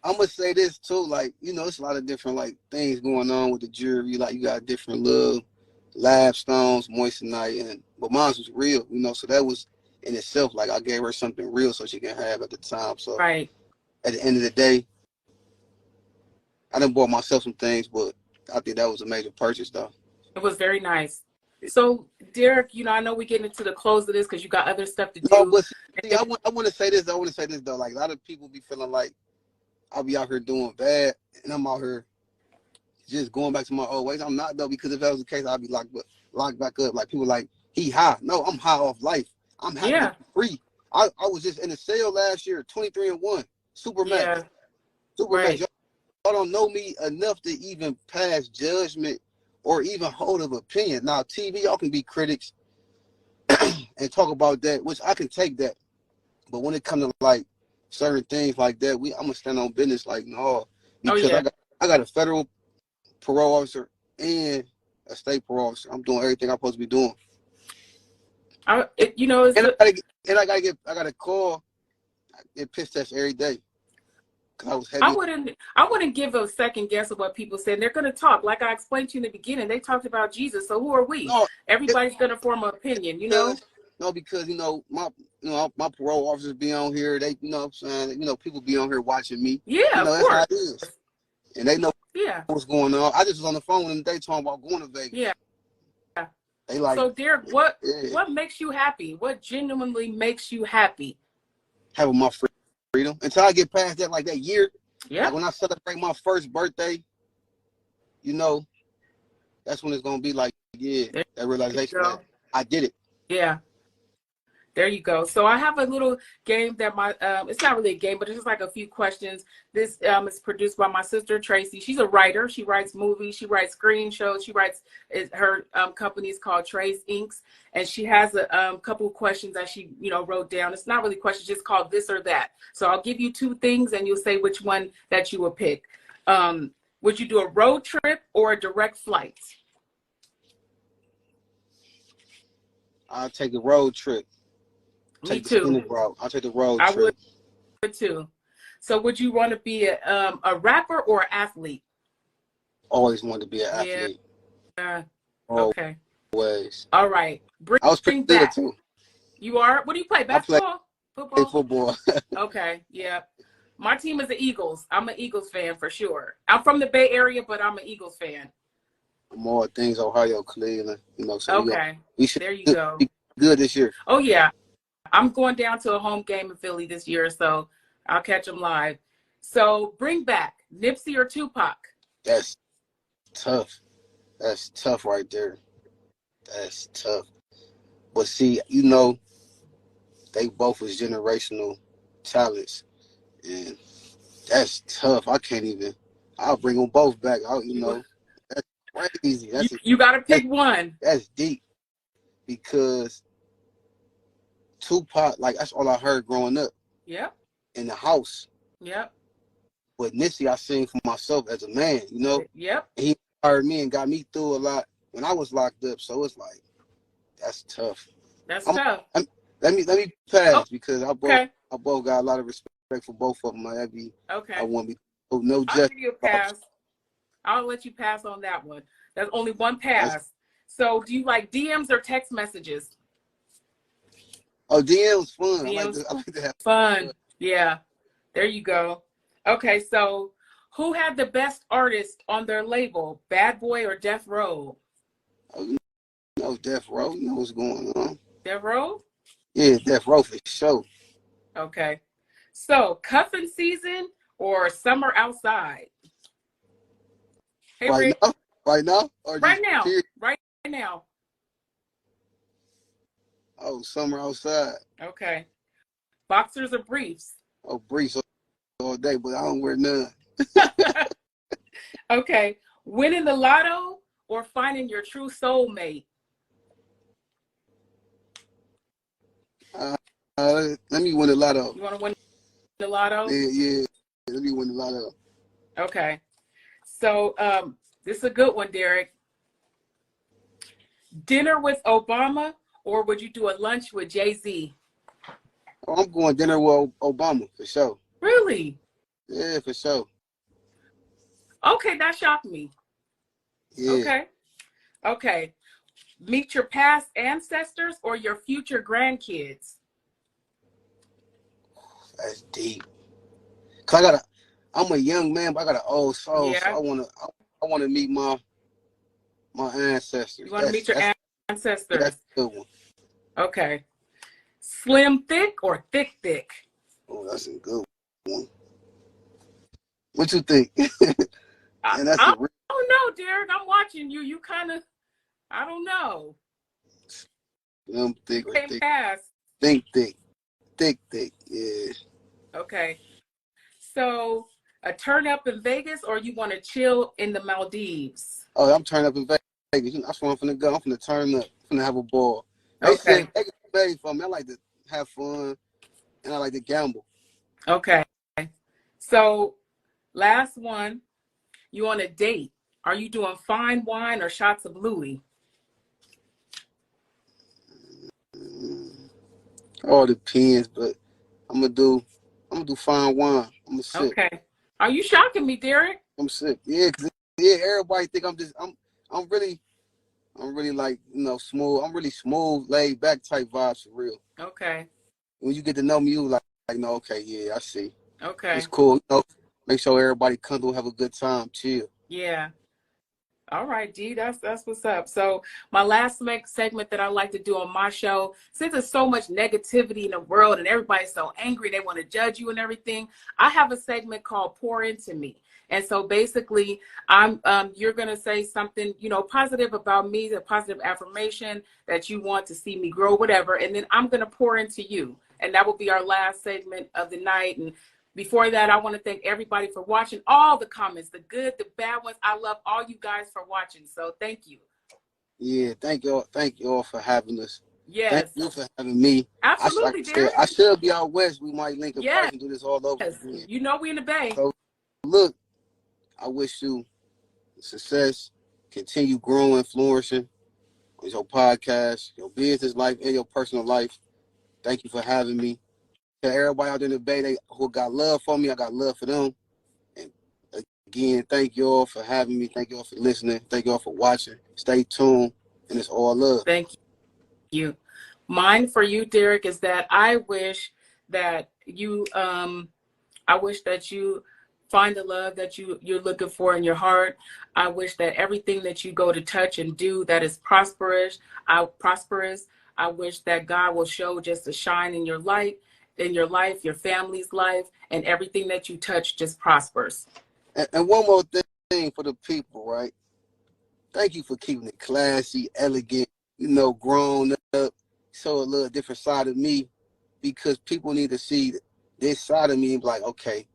I'm gonna say this too, like, you know, it's a lot of different like things going on with the jewelry. Like, you got different little lab stones, moissanite, but mine was real, you know. So that was in itself, like, I gave her something real so she can have at the time. So right at the end of the day, I done bought myself some things, but I think that was a major purchase, though. It was very nice. So, Derek, you know, I know we're getting into the close of this because you got other stuff to do. No, but see, I want to say this. Though. Like, a lot of people be feeling like I'll be out here doing bad, and I'm out here just going back to my old ways. I'm not, though, because if that was the case, I'd be locked back up. Like, people like, he high. No, I'm high off life. I'm happy to be free. I was just in a sale last year, 23-1, Supermax. Yeah. Supermax. Right. Y'all don't know me enough to even pass judgment or even hold of opinion. Now, TV, y'all can be critics and talk about that, which I can take that. But when it comes to, like, certain things like that, I'm going to stand on business like, no. Because I got a federal parole officer and a state parole officer. I'm doing everything I'm supposed to be doing. You know, I got a call. I get piss test every day. I was heavy. I wouldn't give a second guess of what people said. They're going to talk. Like I explained to you in the beginning, they talked about Jesus. So who are we? No, everybody's going to form an opinion, you know? No, because, you know, my parole officers be on here. They, you know what I'm saying? You know, people be on here watching me. Yeah, you know, of that's course. how it is. And they know what's going on. I just was on the phone with them. They talking about going to Vegas. Yeah. They like, so, Derek, what makes you happy? What genuinely makes you happy? Having my freedom. Until I get past that, like that year. Yeah. Like when I celebrate my first birthday, you know, that's when it's going to be like, that realization that I did it. Yeah. There you go. So I have a little game that it's not really a game, but it's just like a few questions. This is produced by my sister, Tracy. She's a writer. She writes movies. She writes screen shows. She writes, her company is called Trace Inks. And she has a couple of questions that she, wrote down. It's not really questions, just called this or that. So I'll give you two things and you'll say which one that you would pick. Would you do a road trip or a direct flight? I'll take a road trip. Me too. I'll take the road I trip. would too. So would you want to be a rapper or an athlete? Always wanted to be an athlete. Yeah. Okay. Always. All right. I was pretty good too. You are? What do you play? Basketball? Football? Play football. Okay. Yeah. My team is the Eagles. I'm an Eagles fan for sure. I'm from the Bay Area, but I'm an Eagles fan. More things, Ohio, Cleveland. So okay. We should there you go. Be good this year. Oh, yeah. I'm going down to a home game in Philly this year, so I'll catch them live. So bring back Nipsey or Tupac? That's tough. That's tough right there. That's tough. But see, they both was generational talents. And that's tough. I can't even. I'll bring them both back. That's crazy. You got to pick one. That's deep. Because Tupac, that's all I heard growing up. Yep. In the house. Yep. But Nipsey, I seen for myself as a man, Yep. He inspired me and got me through a lot when I was locked up. So it's that's tough. That's tough. Let me pass because I both got a lot of respect for both of them. Okay. I want to be no I'll give you a pass. I'll let you pass on that one. That's only one pass. So do you like DMs or text messages? Oh, DM's fun. DM's I like to have fun. Yeah. There you go. Okay, so who had the best artist on their label, Bad Boy or Death Row? Oh, Death Row. You know what's going on. Death Row? Yeah, Death Row for sure. Okay. So, cuffing season or summer outside? Hey, Rick. Right now? Or right now. Period? Right now. Oh, summer outside. Okay. Boxers or briefs? Oh, briefs all day, but I don't wear none. Okay. Winning the lotto or finding your true soulmate? Let me win the lotto. You want to win the lotto? Yeah. Let me win the lotto. Okay. So this is a good one, Derek. Dinner with Obama or would you do a lunch with Jay-Z? Oh, I'm going dinner with Obama for sure. Really? Yeah, for sure. Okay, that shocked me. Yeah. Okay. Meet your past ancestors or your future grandkids? That's deep. Cause I'm a young man, but I got an old soul, Yeah. so I wanna meet my ancestors. You want to meet your ancestors? That's a good one. Okay. Slim thick or thick? Oh, that's a good one. What you think? I don't know, Derek. I'm watching you. You kind of, I don't know. Slim thick or thick? Pass. Think thick. Thick. Yeah. Okay. So, a turn up in Vegas or you want to chill in the Maldives? Oh, I'm turning up in Vegas. That's where I'm finna go. I'm finna turn up. I'm finna have a ball. Okay. Vegas is Vegas for me. I like to have fun and I like to gamble. Okay. So, last one. You on a date. Are you doing fine wine or shots of Louis? All depends, but I'm gonna do fine wine. I'm gonna sip. Okay. Are you shocking me, Derek? I'm sick. Yeah, everybody think I'm really like, smooth. I'm really smooth, laid back type vibes for real. Okay. When you get to know me, you like, okay, yeah, I see. Okay. It's cool. Make sure everybody come to have a good time, chill. Yeah. All right, D, that's what's up. So my last segment that I like to do on my show, since there's so much negativity in the world and everybody's so angry, they want to judge you and everything, I have a segment called Pour Into Me. And so basically, you're gonna say something, positive about me, a positive affirmation that you want to see me grow, whatever, and then I'm gonna pour into you, and that will be our last segment of the night. And before that, I want to thank everybody for watching, all the comments, the good, the bad ones. I love all you guys for watching. So thank you. Yeah, thank y'all for having us. Yes. Thank you for having me. Absolutely, Derek. I should be out west. We might link up Yes. and do this all over again. We in the Bay. So look, I wish you success, continue growing, flourishing on your podcast, your business life, and your personal life. Thank you for having me. To everybody out there in the Bay who got love for me, I got love for them. And again, thank you all for having me. Thank you all for listening. Thank you all for watching. Stay tuned, and it's all love. Thank you. Mine for you, Derek, is that I wish that you find the love that you're looking for in your heart. I wish that everything that you go to touch and do that is prosperous. I wish that God will show just a shine in your light, in your life, your family's life, and everything that you touch just prospers. And one more thing for the people, right? Thank you for keeping it classy, elegant, grown up, show a little different side of me, because people need to see this side of me and be like, okay,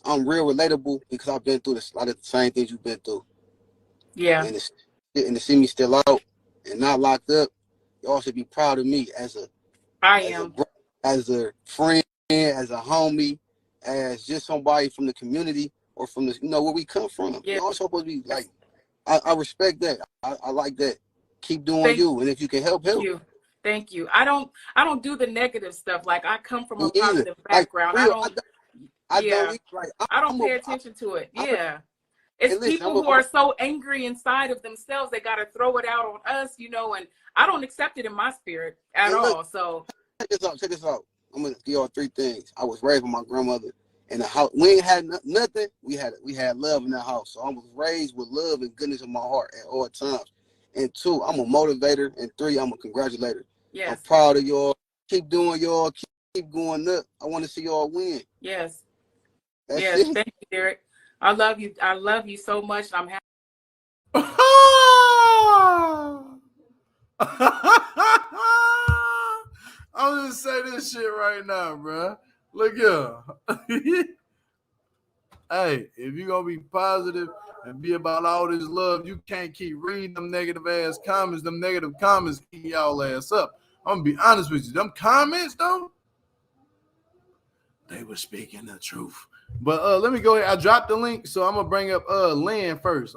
I'm real relatable because I've been through a lot of the same things you've been through. Yeah. And to see me still out and not locked up, you all should be proud of me as a friend, as a homie, as just somebody from the community or from the, where we come from. Yeah. You're also supposed to be like, I respect that. I like that. Keep doing you. And if you can help. Thank you. I don't do the negative stuff. Like, I come from a positive background. I don't pay attention to it. Yeah. It's people who are so angry inside of themselves, they got to throw it out on us, and I don't accept it in my spirit at all. So check this out. I'm going to give y'all 3 things. I was raised with my grandmother in the house. We ain't had nothing. We had love in that house. So I was raised with love and goodness in my heart at all times. And 2, I'm a motivator. And 3, I'm a congratulator. Yes. I'm proud of y'all. Keep doing y'all. Keep going up. I want to see y'all win. Yes. That's yes. it. Thank you, Derek. I love you. I love you so much. I'm happy. I'm gonna say this shit right now, bro. Look here. Hey, if you're gonna be positive and be about all this love, you can't keep reading them negative ass comments. Them negative comments keep y'all ass up. I'm gonna be honest with you. Them comments, though, they were speaking the truth. But let me go ahead. I dropped the link, so I'm gonna bring up Lynn first.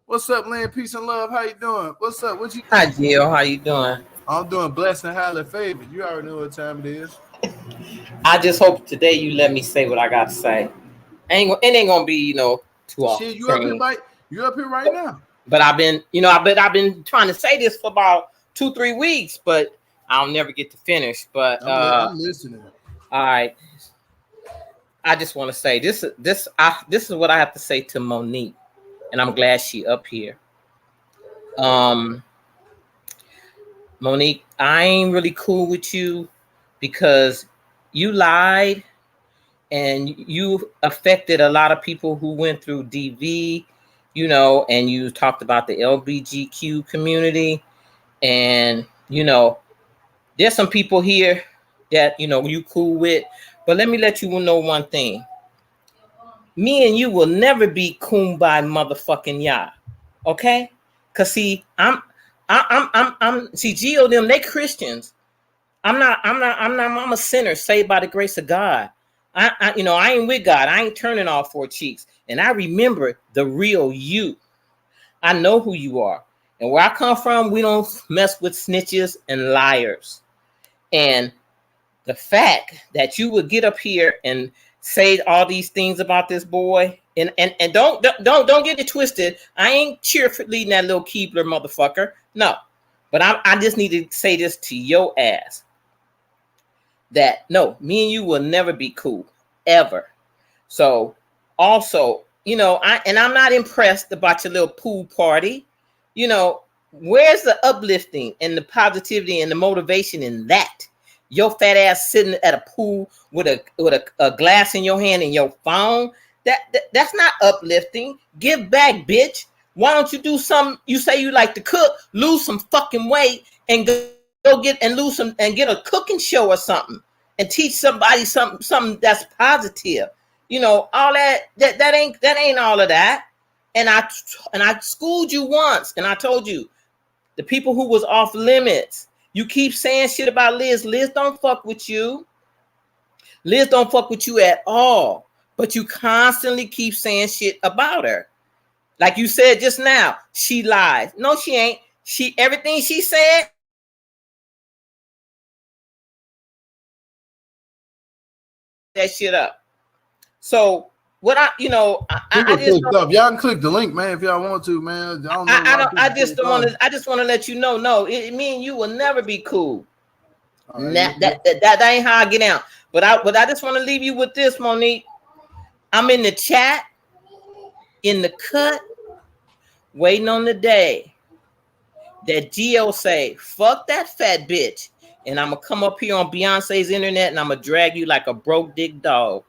What's up, Lynn? Peace and love. How you doing? What's up? Hi, Jill. How you doing? I'm doing blessed and highly favored. You already know what time it is. I just hope today you let me say what I got to say. It ain't gonna be, too often. Shit, you up here right now. But I've been trying to say this for about 2-3 weeks, but I'll never get to finish. But I'm listening. All right. I just want to say this is what I have to say to Monique, and I'm glad she up here. Monique, I ain't really cool with you because you lied and you affected a lot of people who went through DV, and you talked about the LGBTQ community. And, there's some people here that, you cool with. But let me let you know one thing. Me and you will never be kumbaya motherfucking ya. Okay? Cause see, I'm Gio them, they Christians. I'm a sinner saved by the grace of God. I ain't with God. I ain't turning all 4 cheeks. And I remember the real you. I know who you are. And where I come from, we don't mess with snitches and liars. And the fact that you would get up here and say all these things about this boy, and don't get it twisted. I ain't cheerleading that little Keebler motherfucker. No, but I just need to say this to your ass. That no, me and you will never be cool ever. So also, you know, I'm not impressed about your little pool party. You know, where's the uplifting and the positivity and the motivation in that? Your fat ass sitting at a pool with a glass in your hand and your phone. That's not uplifting. Give back, bitch. Why don't you do something? You say you like to cook, lose some fucking weight, and go get and lose some and get a cooking show or something, and teach somebody something that's positive. You know, all that ain't all of that. And I schooled you once, and I told you the people who was off limits. You keep saying shit about Liz. Liz don't fuck with you. Liz don't fuck with you at all. But you constantly keep saying shit about her. Like you said just now, she lies. No, she ain't. Everything she said. That shit up. So what I just y'all can click the link, man, if y'all want to, man. I just want to let you know. No, me and you will never be cool. Right, that ain't how I get out. But I just want to leave you with this, Monique. I'm in the chat, in the cut, waiting on the day that Gio say, fuck that fat bitch. And I'm going to come up here on Beyonce's internet and I'm going to drag you like a broke dick dog.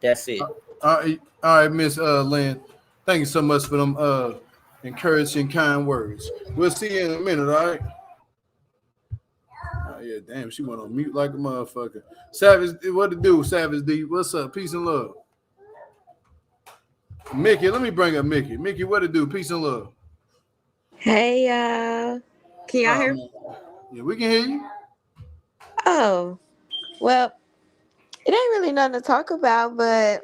That's it. All right, Miss Lynn. Thank you so much for them encouraging, kind words. We'll see you in a minute, all right? Oh, yeah, damn, she went on mute like a motherfucker. Savage, what to do, Savage D? What's up? Peace and love. Mickey, let me bring up Mickey. Mickey, what to do? Peace and love. Hey, y'all. Can y'all hear me? Yeah, we can hear you. Oh, well, it ain't really nothing to talk about, but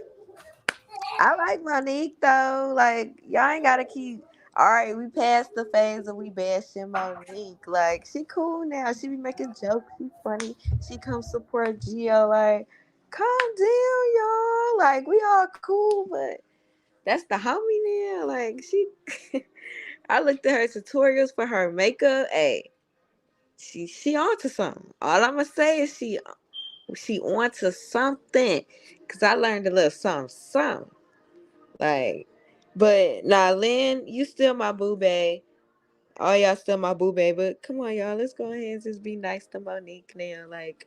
I like Monique, though. Like, y'all ain't got to keep... All right, we passed the phase of we bashing Monique. Like, she cool now. She be making jokes. She funny. She come support Gio. Like, calm down, y'all. Like, we all cool, but that's the homie now. Like, she... I looked at her tutorials for her makeup. Hey, she onto something. All I'm gonna say is she onto something. Cause I learned a little something. Like, but nah, Lynn, you still my boo bae. All y'all still my boo bae. But come on, y'all, let's go ahead and just be nice to Monique now. Like,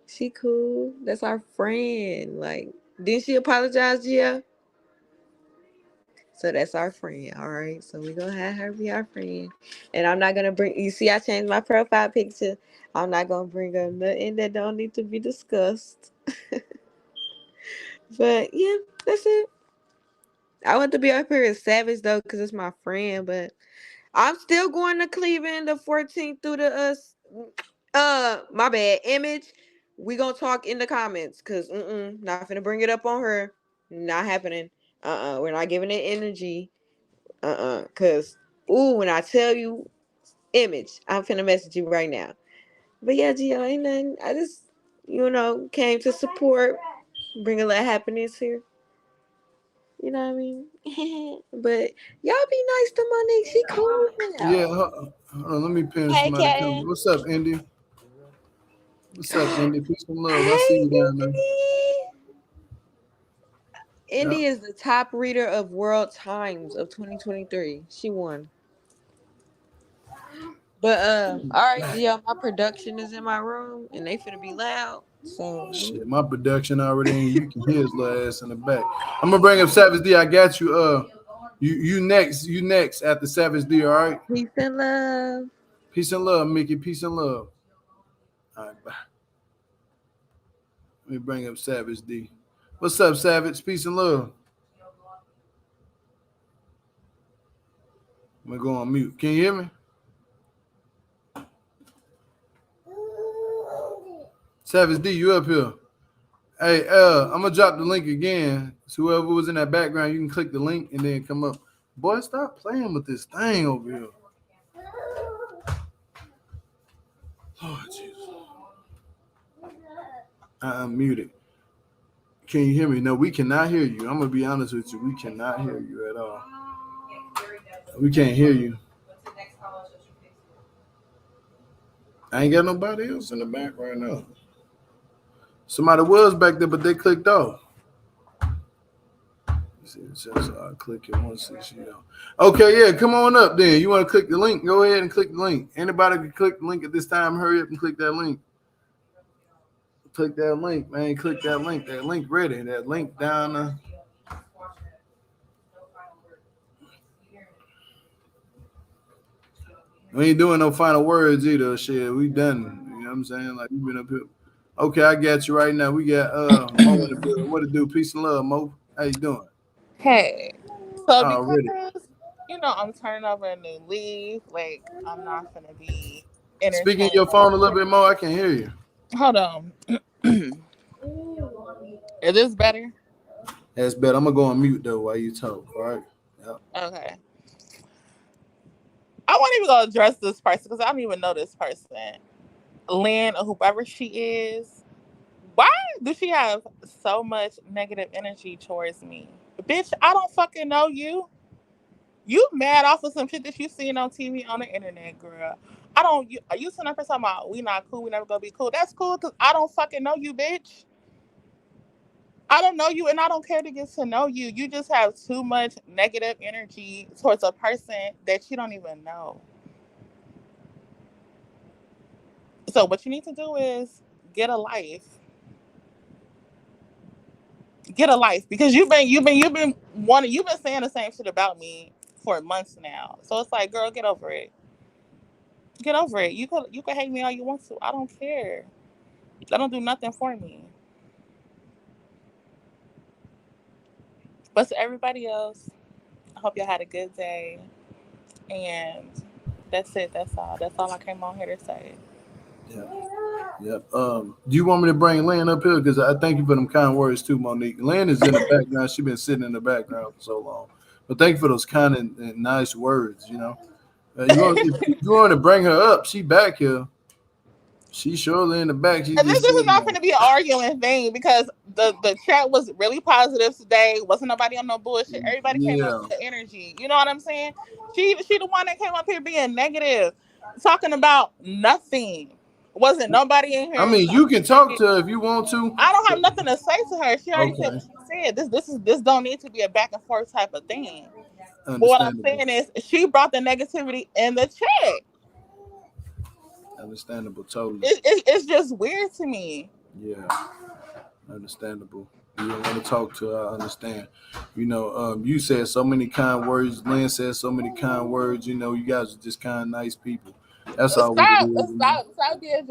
she cool. That's our friend. Like, didn't she apologize, Gia? So that's our friend, all right? So we're going to have her be our friend. And I'm not going to bring... You see, I changed my profile picture. I'm not going to bring up nothing that don't need to be discussed. But, yeah, that's it. I want to be up here as Savage, though, because it's my friend. But I'm still going to Cleveland the 14th through the... my bad, Image. We going to talk in the comments because, not finna bring it up on her. Not happening. We're not giving it energy. Cause when I tell you, Image, I'm finna message you right now. But yeah, Gio, ain't nothing. I just, came to support, bring a little happiness here. You know what I mean? But y'all be nice to Monique. She cool now. Yeah, hold on, let me pin somebody coming. What's up, Indy? What's up, Indy? Peace and love. I see you down there. Indy is the top reader of World Times of 2023. She won. But all right, Gio, my production is in my room and they finna be loud. So shit, my production already in. You can hear his little ass in the back. I'm gonna bring up Savage D. I got you. You next. You next after Savage D. All right. Peace and love. Peace and love, Mickey. Peace and love. All right, bye. Let me bring up Savage D. What's up, Savage? Peace and love. I'm gonna go on mute. Can you hear me? Savage D, you up here? Hey, I'm gonna drop the link again. So whoever was in that background, you can click the link and then come up. Boy, stop playing with this thing over here. Lord Jesus. I'm muted. Can you hear me? No, we cannot hear you. I'm gonna be honest with you. We cannot hear you at all. We can't hear you. I ain't got nobody else in the back right now. Somebody was back there, but they clicked off. Just click it once. Okay, yeah, come on up then. You want to click the link? Go ahead and click the link. Anybody can click the link at this time. Hurry up and click that link. Click that link, man. Click that link. That link ready. That link down there. We ain't doing no final words either. Shit, we done. You know what I'm saying? Like, we've been up here. Okay, I got you right now. We got Mo in the building. What to do? Peace and love, Mo. How you doing? Hey, so Already. because I'm turning over a new leaf, like I'm not gonna be Speaking entertained. your phone a little bit more, I can hear you. Hold on. Is this better? That's better. I'm gonna go on mute though while you talk. All right. Yep. Okay. I won't even go address this person because I don't even know this person. Lynn or whoever she is. Why does she have so much negative energy towards me? Bitch, I don't fucking know you. You mad off of some shit that you seen on TV on the internet, girl. I don't. You sitting up there talking about we not cool, we never gonna be cool. That's cool because I don't fucking know you, bitch. I don't know you and I don't care to get to know you. You just have too much negative energy towards a person that you don't even know. So what you need to do is get a life. Get a life because you've been saying the same shit about me for months now. So it's like, girl, get over it. Get over it. You can hate me all you want to. I don't care. That don't do nothing for me. But to everybody else, I hope y'all had a good day. And that's it. That's all. That's all I came on here to say. Yep. Do you want me to bring Lynn up here? Because I thank you for them kind words too, Monique. Lynn is in the background. She's been sitting in the background for so long. But thank you for those kind and nice words, you know. If you want to bring her up, she back here. She's surely in the back. She's And this is not going to be an arguing thing because the chat was really positive today. Wasn't nobody on no bullshit. Everybody came up with the energy. You know what I'm saying? She the one that came up here being negative, talking about nothing. Wasn't nobody in here. I mean, you can talk to her if you want to. I don't have nothing to say to her. She already said what she said. This don't need to be a back and forth type of thing. But what I'm saying is she brought the negativity in the chat. Understandable, totally. It's just weird to me. Yeah, understandable. You don't want to talk to her. I understand. You know, you said so many kind words. Lynn said so many kind words. You know, you guys are just kind of nice people. That's all. Stop being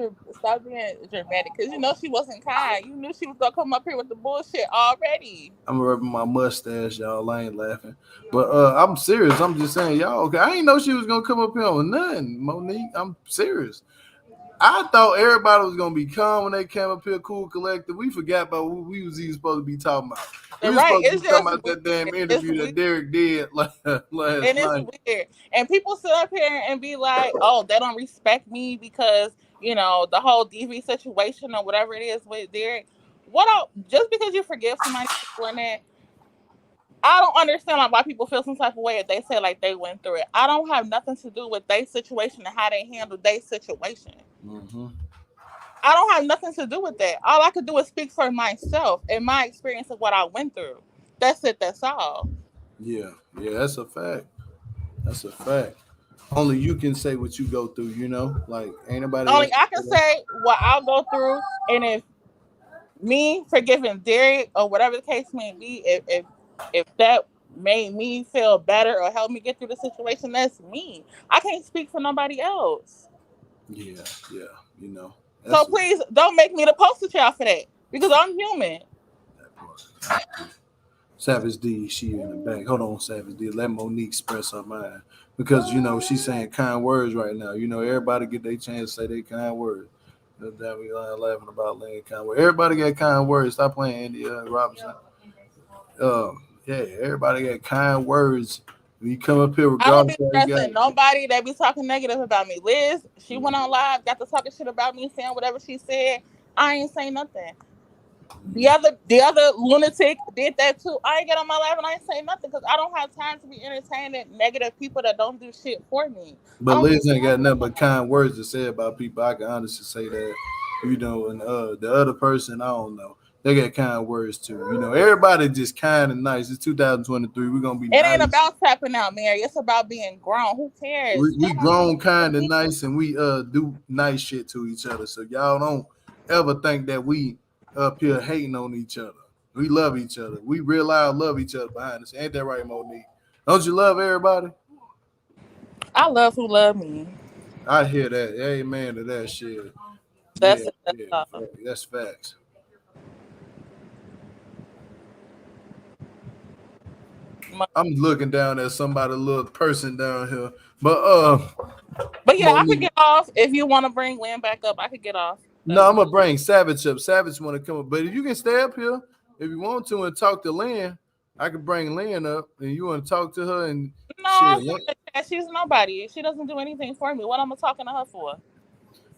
dramatic because you know she wasn't kind. You knew she was gonna come up here with the bullshit already. I'm rubbing my mustache, y'all. I ain't laughing, but I'm serious. I'm just saying, y'all. Okay, I didn't know she was gonna come up here with nothing, Monique. I'm serious. I thought everybody was gonna be calm when they came up here, cool, collected. We forgot about what we was even supposed to be talking about. We was supposed to be talking about that damn interview that Derek did last night. It's weird. And people sit up here and be like, "Oh, they don't respect me because the whole DV situation or whatever it is with Derek." Just because you forgive somebody for doing that, I don't understand why people feel some type of way if they say like they went through it. I don't have nothing to do with their situation and how they handle their situation. Mm-hmm. I don't have nothing to do with that. All I could do is speak for myself and my experience of what I went through. That's it. That's all. Yeah, that's a fact. That's a fact. Only you can say what you go through, like ain't nobody. Only I can say what I'll go through, and if me forgiving Derek or whatever the case may be, if that made me feel better or help me get through the situation, that's me. I can't speak for nobody else. Yeah, So please don't make me the poster child for that because I'm human. Savage D, she in the back. Hold on, Savage D. Let Monique express her mind because she's saying kind words right now. Everybody get their chance to say their kind words. That we laughing about laying kind words. Everybody got kind words. Stop playing Andy Robinson. Yeah, everybody got kind words. When you come up here, regardless, I don't be trusting nobody that be talking negative about me. Liz, she went on live, got to talking shit about me, saying whatever she said. I ain't saying nothing. The other lunatic did that too. I ain't get on my live and I ain't say nothing because I don't have time to be entertaining negative people that don't do shit for me. But Liz ain't got nothing but kind words to say about people. I can honestly say that, and the other person, I don't know. they got kind words too. You know, everybody just kind and nice. It's 2023. We're gonna be It nice. ain't about tapping out, Mary. It's about being grown. Who cares? We grown, kind and nice, and we do nice shit to each other. So y'all don't ever think that we up here hating on each other. We love each other. We real loud love each other behind us. Ain't that right, Monique? Don't you love everybody? I love who love me. I hear that. Amen to that shit. That's That's facts. I'm looking down at somebody, little person down here. But yeah, Monique, I could get off if you want to bring Lynn back up. I could get off. No, I'm gonna bring Savage up. Savage want to come up, but if you can stay up here if you want to and talk to Lynn, I can bring Lynn up, and you want to talk to her and she's nobody. She doesn't do anything for me. What am I talking to her for?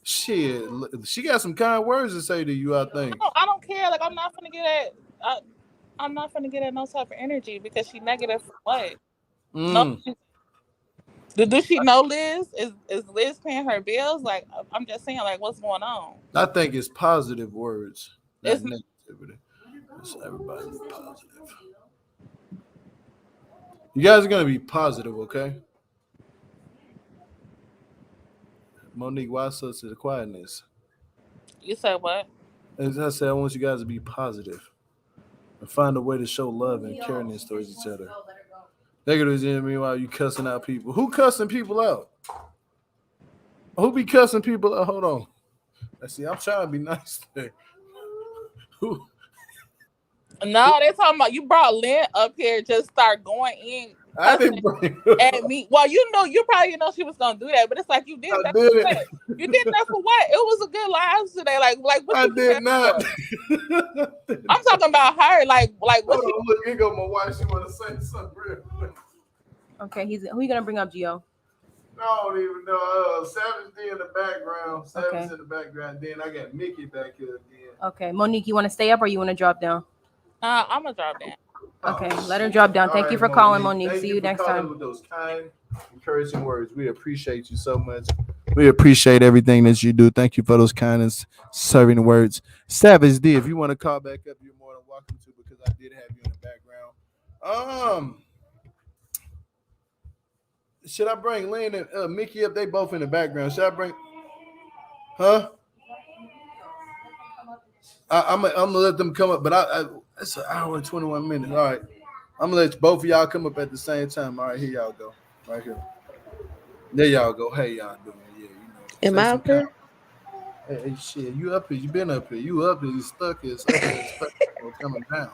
Shit, she got some kind words to say to you. I think. I don't care. Like I'm not gonna get at. I'm not gonna get at no type of energy because she negative for what? No. Do she know Liz? Is Liz paying her bills? Like I'm just saying, like what's going on? I think it's positive words, not negativity. It's everybody positive. You guys are gonna be positive, okay? Monique, why such a quietness? You said what? As I said, I want you guys to be positive and find a way to show love and caringness towards each other. Negative is meanwhile you cussing out people. Who cussing people out? Who be cussing people out? Hold on. Let's see. I'm trying to be nice today. Who? No, they talking about you brought Lynn up here, just start going in. I didn't bring at me. Well, you probably didn't know she was gonna do that, but it's like you did that for what? You did that for what? It was a good live today. Like what I did not. I'm talking about her. Like what? Hold on, look, here go my wife. She want to say something real quick. Okay, who you gonna bring up, Gio? I don't even know. Savage D in the background. Savage in the background. Then I got Mickey back here again. Okay, Monique, you want to stay up or you want to drop down? I'm gonna drop down. Okay, let her drop down. Thank you for calling, Monique. See you next time. With those kind, encouraging words. We appreciate you so much. We appreciate everything that you do. Thank you for those kind and serving words. Savage D, if you want to call back up, you're more than welcome to because I did have you in the background. Should I bring Lynn and Mickey up? They both in the background. Should I bring? Huh? I'm gonna let them come up, but it's an hour and 21 minutes. All right, I'm gonna let both of y'all come up at the same time. All right, here y'all go. Right here. There y'all go. Hey, y'all doing? Yeah, you know. Am I up here? Hey, shit, you up here? You been up here? You up here? You stuck here? Stuck here, coming down.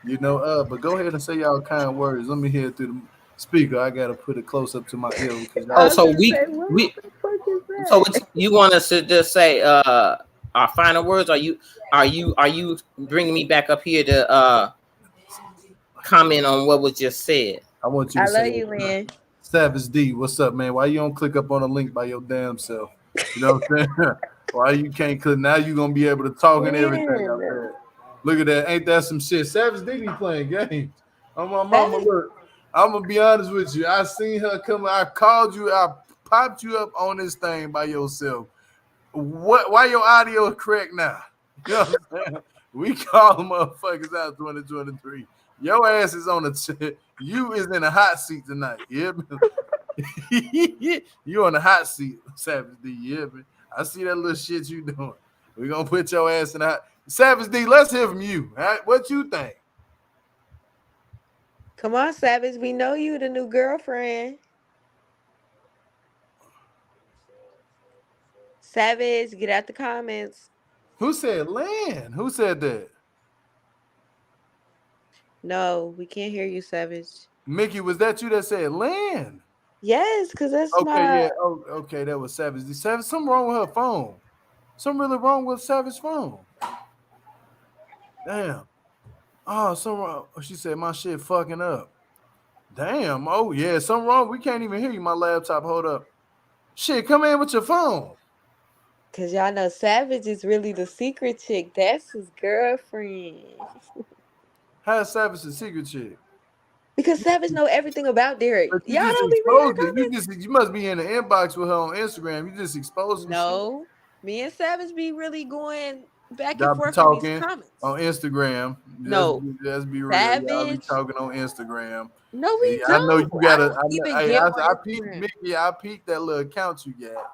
You know. But go ahead and say y'all kind words. Let me hear it through the speaker. I gotta put it close up to my ear because. So So what you want us to just say? Our final words? Are you bringing me back up here to comment on what was just said? I want you to I say, love you, man. Savage D, what's up, man? Why you don't click up on a link by your damn self? You know what I'm saying? Why you can't click? Now you gonna be able to talk and everything. Look at that. Ain't that some shit? Savage D be playing games. On my mama, look. I'm gonna be honest with you. I seen her come. I called you. I popped you up on this thing by yourself. Why your audio is correct now? You know what I'm saying? We call motherfuckers out 2023. Your ass is on the you is in a hot seat tonight. Yeah, you on the hot seat, Savage D. Yeah, man. I see that little shit you doing. We're gonna put your ass in the hot. Savage D, let's hear from you. Right? What you think? Come on, Savage. We know you the new girlfriend. Savage, get out the comments. Who said Lynn? Who said that? No, we can't hear you, Savage. Mickey, was that you that said Lynn? Yes, because that's yeah. Oh, okay, that was Savage. Savage, something wrong with her phone. Something really wrong with Savage's phone. Damn. Oh, something wrong. She said my shit fucking up. Damn. Oh, yeah, something wrong. We can't even hear you. My laptop. Hold up. Shit, come in with your phone. Because y'all know Savage is really the secret chick. That's his girlfriend. How is Savage the secret chick? Because Savage know everything about Derek. Y'all don't be you must be in the inbox with her on Instagram. You just exposed. No, me and Savage be really going back and Y'all be forth in these talking comments. on Instagram. No, Let's be real. Y'all be Savage. talking on Instagram. No, we I know don't. you I gotta. don't I, know, even hey, get on I peeped Instagram. Mickey. I peeped that little account you got.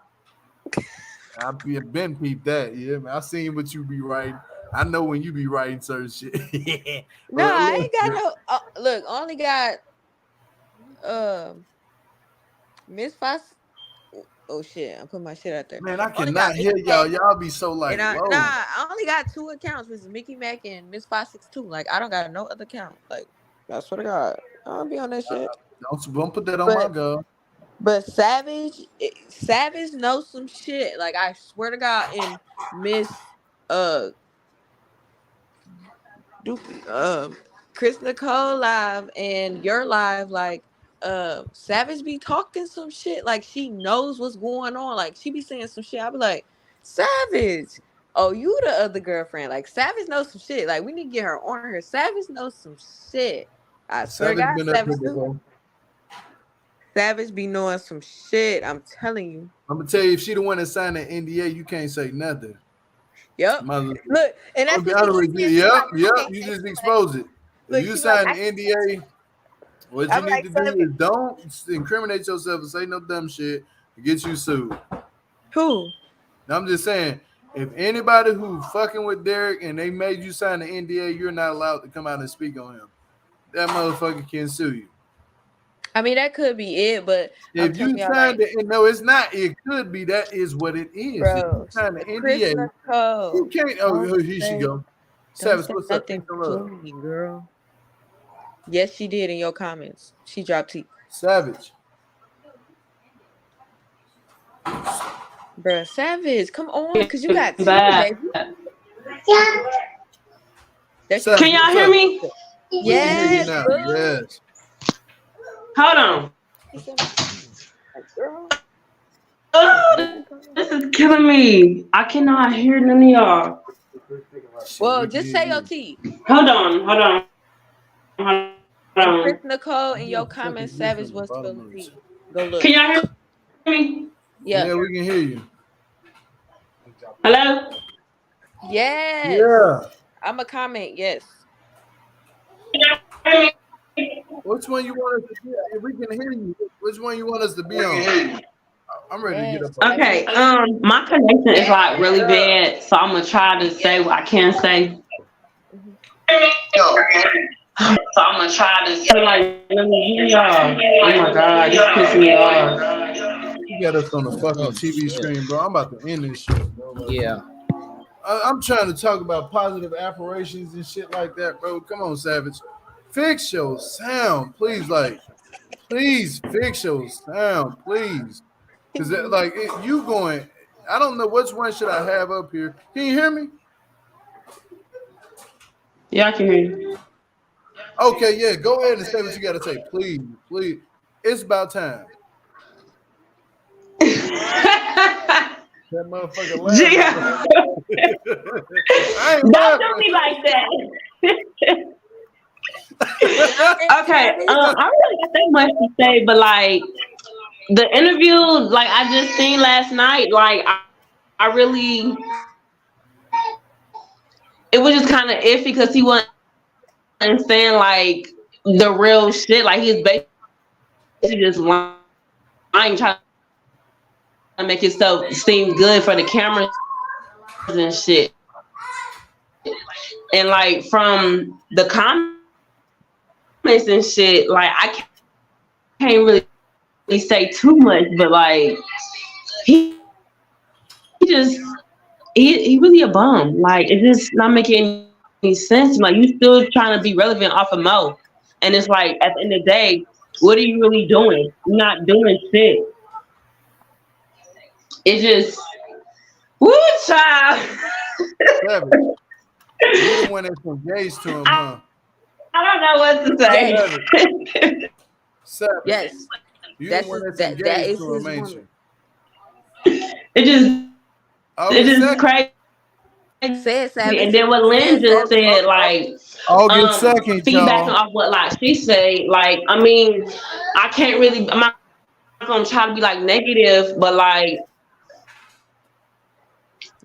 Been peeped that. Yeah, man. I seen what you be writing. I know when you be writing certain shit. No, But I look, ain't got no. Look, only got Miss Fox. Oh shit! I'm putting my shit out there. man, I Only cannot got hear Mickey y'all. Mac, Y'all be so like and low. I only got 2 accounts, which is Mickey Mac and Miss 562. Like I don't got no other account. Like I swear to God, I don't be on that shit. Don't put that on my But girl. Savage knows some shit. Like I swear to God, in Miss uh Chris Nicole live and your live, like Savage be talking some shit. Like she knows what's going on. Like she be saying some shit. I be like, Savage. Oh, you the other girlfriend. Like Savage knows some shit. Like we need to get her on her. Savage knows some shit. I swear to Savage God, been up Savage here do. before. Savage be knowing some shit. I'm telling you. I'm gonna tell you, if she the one that signed the NDA, you can't say nothing. Yep. Mother, Look, and that's I'll be what she honest keeps with you. saying. She Yep, like, I yep. can't You say just too much. expose it. If Look, you she sign like, the NDA, what you I'm need like, to do Savage. is don't incriminate yourself and say no dumb shit to get you sued. Who? I'm just saying, if anybody who fucking with Derek and they made you sign the NDA, you're not allowed to come out and speak on him. That motherfucker can sue you. I mean, that could be it, but I'm If telling you y'all, signed like, it, no, it's not. It could be. That is what it is. If you bro, sign the Chris NDA, you Nicole, can't. don't Oh, here she say, go. don't Savage, say what's up? Peace nothing and to love. me, girl. Yes, she did in your comments. She dropped T. Savage. Bruh, Savage, come on, cause you got T, Bad. baby. There she Savage, go. Can y'all what's hear up? me? We can hear you Yes, now. boo. Yes. Hold on. She said, like, girl, Oh, this is killing me. I cannot hear none of y'all. Shit, well, we can just hear say your you. T. Hold on. Hold And Chris on. Nicole in Who your the fuck is comments, this Savage on the was bottom spilling of this? tea. Go look. Can y'all hear me? Yeah. Yeah, we can hear you. Hello? Yes. Yeah. I'm a comment. Yes. Can y'all hear me? Which one you want us to be? If we can hear you, which one you want us to be on? I'm ready to get Yes. up on Okay. My connection is like really bad, so I'm gonna try to say what I can say. Mhm. So I'm gonna try to say like, let me hear y'all. Oh my god, this pissed me off. You got us on the fucking Oh TV shit. screen, bro. I'm about to end this shit, bro. Like, Yeah. I'm trying to talk about positive affirmations and shit like that, bro. Come on, Savage. Fix your sound, please. Please fix your sound, please. Because, you going, I don't know which one should I have up here. Can you hear me? Yeah, I can hear you. Okay, yeah. Go ahead and say what you got to say, please, please. It's about time. That motherfucker laughing. I ain't Don't do laughing. me like that. And Okay, Savage, I really got that much to say, but like the interview, like I just seen last night, like I really, it was just kind of iffy because he wasn't saying like the real shit. Like he's basically just lying, trying to make himself seem good for the cameras and shit. And like from the comments and shit, like I can't really say too much, but like he just he really a bum. Like it's just not making any sense. Like you still trying to be relevant off of Mo, and it's like at the end of the day, what are you really doing? You're not doing shit. It just woo child. Savage. You the one that's engaged to him, huh? I don't know what to say. Savage. Savage. yes. You the That's one that's that engaged is to him, his ain't woman. you? It just crazy. Say it, Savage. And then what Say Lynn it, just Savage. said, like, August 2nd, feedbacking y'all. off what like she say, like, I mean, I can't really. I'm not gonna try to be like negative, but like,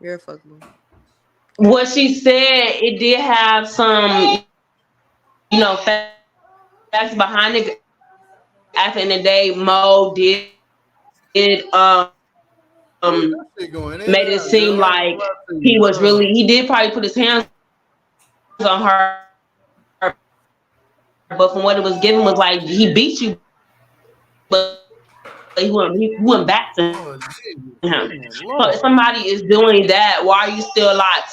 You're a fuckboy. what she said, it did have some, facts behind it. At the end of the day, Mo did That shit going in made and it out, girl. seem I ain't like gonna lie to he was you. really, he did probably put his hands on her, but from what it was given was like he beat you, but he went back to Oh, Jesus. him. Man, So Lord. if somebody is doing that, why are you still alive?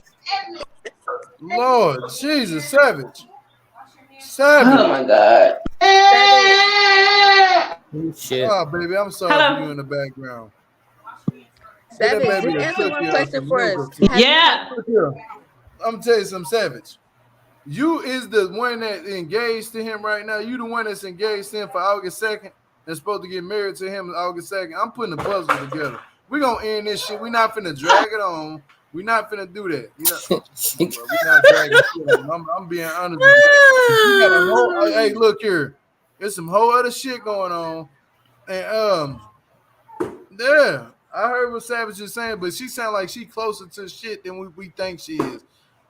Lord, Jesus, Savage. Oh Savage. my God. Shit. Oh, baby, I'm sorry for you Hello. in the background. Get that Savage, baby just a answer one cookie or question some for milk us. or something. Have you talked? Yeah. Look here. I'm gonna tell you something, Savage. You is the one that engaged to him right now. You the one that's engaged to him for August 2nd and supposed to get married to him August 2nd. I'm putting the puzzle together. We're gonna end this shit. We're not finna drag it on. We're not finna do that. You know, come on, bro. We're not dragging shit on. I'm being honest with you. You got a whole hey, look here. There's some whole other shit going on. And yeah, I heard what Savage is saying, but she sound like she closer to shit than we think she is.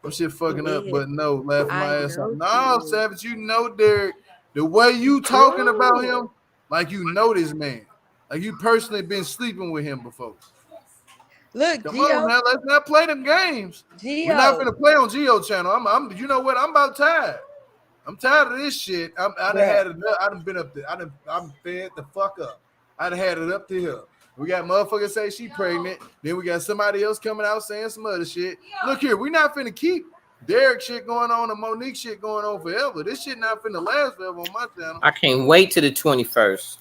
I'm shit fucking up, but no, laughing my I ass off. know No, she is. Savage, you know Derek, the way you talking about him, like you know this man. Like you personally been sleeping with him before. Look, Come on now, let's not play them games. We're not Geo, gonna play on Geo channel. I'm you know what? I'm about tired. I'm tired of this shit. I done bruh. had enough. I done been up there. I'm fed the fuck up. I done had it up to here. We got motherfuckers say she pregnant. Then we got somebody else coming out saying some other shit. Look here, we not finna keep Derek shit going on and Monique shit going on forever. This shit not finna last forever on my channel. I can't wait till the 21st.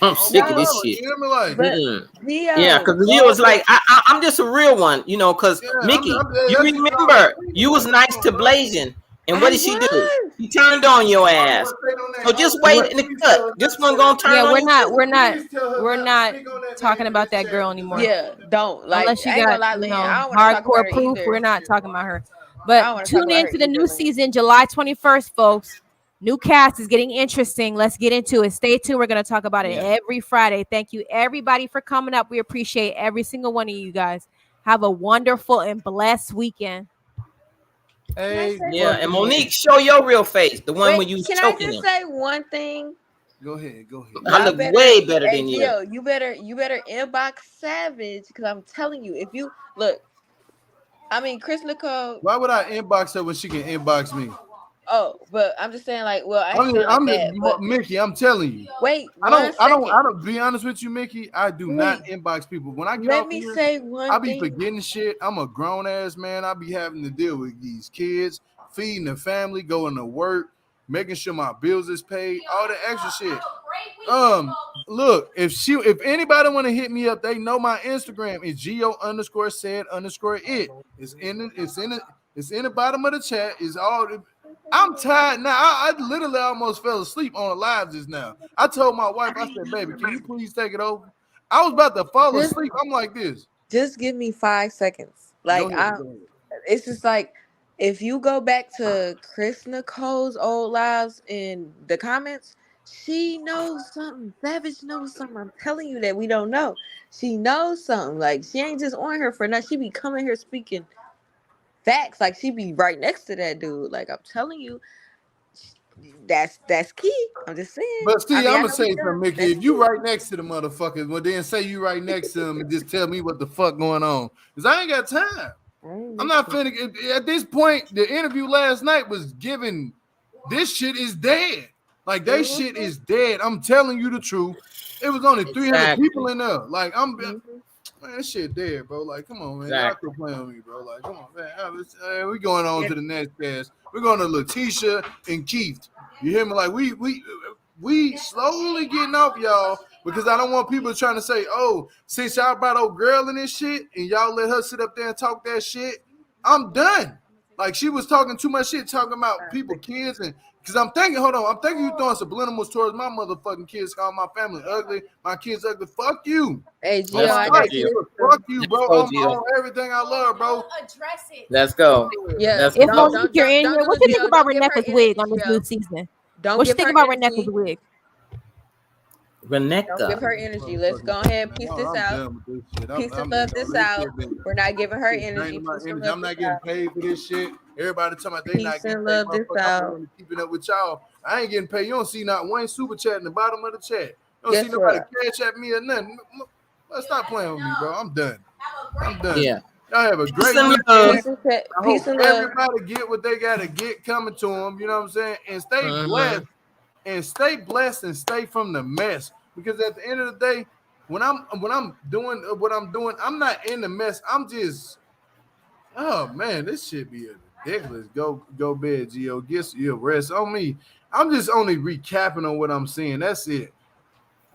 I'm sick of this No, shit. you hear me? Like, But Yeah, Geo, because you was like, I'm just a real one, you know. Because yeah, Mickey, you that's just all remember I'm you was saying. nice to Blazing, and what I did she do? was. She turned on your I ass. was waiting on that. So just I wait was in the please cut. tell her This not one to gonna turn Yeah, on we're you not, too. we're not, please tell her we're not to not speak on that talking name in about this that girl chat. anymore. Yeah, don't like. Unless you I ain't gonna got, lie, Lynn. I don't want to talk about hardcore her proof, we're either. not talking about her. I But don't want to talk tune about her in to the either, new Lynn. season, July 21st, folks. New cast is getting interesting. Let's get into it. Stay tuned. We're going to talk about it every Friday. Thank you, everybody, for coming up. We appreciate every single one of you guys. Have a wonderful and blessed weekend. Can I Hey, say Yeah, one and fucking thing? Monique, show your real face, the one Wait, where you was can I choking just him. say one thing? go ahead, go ahead. I Y'all look better, way better hey than you. Gio, you better inbox Savage because I'm telling you, if you look, I mean Chris Nicole. Why would I inbox her when she can inbox me? Oh, but I'm just saying, like, well, I ain't saying like I'm that, but Mickey. I'm telling you. wait I one second. don't. Be honest with you, Mickey. I do not Wait, inbox people. When I get let off me here, say I one be thing. forgetting shit. I'm a grown ass man. I be having to deal with these kids, feeding the family, going to work, making sure my bills is paid, all the extra shit. Look, if anybody want to hit me up, they know my Instagram is geo_said_it. It's in the bottom of the chat. It's all. I'm tired now. I literally almost fell asleep on a live just now. I told my wife, I said, "Baby, can you please take it over?" I was about to fall Just, asleep. I'm like this. just give me 5 seconds. Like, Go ahead. Go ahead. it's just like if you go back to Chris Nicole's old lives in the comments, she knows something. Savage knows something. I'm telling you that we don't know. She knows something. Like she ain't just on here for nothing. She be coming here speaking facts. Like she be right next to that dude. Like I'm telling you, that's key. I'm just saying. But see, I mean, I'm I gonna know we say done. something, Mickey. That's If you key. right next to the motherfuckers, well, then say you right next to them and just tell me what the fuck going on, because I ain't got time. I ain't I'm next not to him. finna. At this point, the interview last night was given. This shit is dead. Like they shit Mhm, is dead. I'm telling you the truth. It was only 300 people Exactly. in there. Like I'm, mhm. man, that shit dead, bro. Like come on, man. Y'all Exactly. quit playing with me, bro. Like come on, man. We going on to the next cast. We're going to Leticia and Keith. You hear me? Like we slowly getting off y'all because I don't want people trying to say, oh, since y'all brought old girl in this shit and y'all let her sit up there and talk that shit, I'm done. Like she was talking too much shit, talking about people, kids, and because I'm thinking, hold on, I'm thinking you throwing subliminals towards my motherfucking kids, calling my family ugly, my kids ugly. Fuck you. Hey On Gio, Let's my I go, life, got Gio. you this fuck too. you, Let's bro. go, I'm Gio. on everything I love, bro. Let's go. Yeah, Let's If go. Monique, you're in don't here, do what it, you think Gio. about Don't give her Reneka's wig energy, on this new Gio. season? Don't What you give think her about Reneka's energy. wig? Don't give Reneka. her energy. Let's go ahead and piece this I'm out. done with this shit. Piece and love this out. We're not giving her energy. Piece and love I'm not this getting out. paid for this shit. Everybody talking about they not Peace getting and paid. love this Motherfucker, out. I'm really keeping up with y'all. I ain't getting paid. You don't see not one super chat in the bottom of the chat. You don't Guess see nobody what? cash at me or nothing. Let's stop playing with me, bro. I'm done. I'm done. Yeah. Y'all have a great and weekend. love. Peace and, I peace hope and love. everybody get what they gotta get coming to them. You know what I'm saying? And stay Mhm. blessed. And stay blessed and stay from the mess. Because at the end of the day, when I'm doing what I'm doing, I'm not in the mess. I'm just, oh man, this shit be ridiculous. Go bed, Gio. Get your rest on me. I'm just only recapping on what I'm seeing. That's it.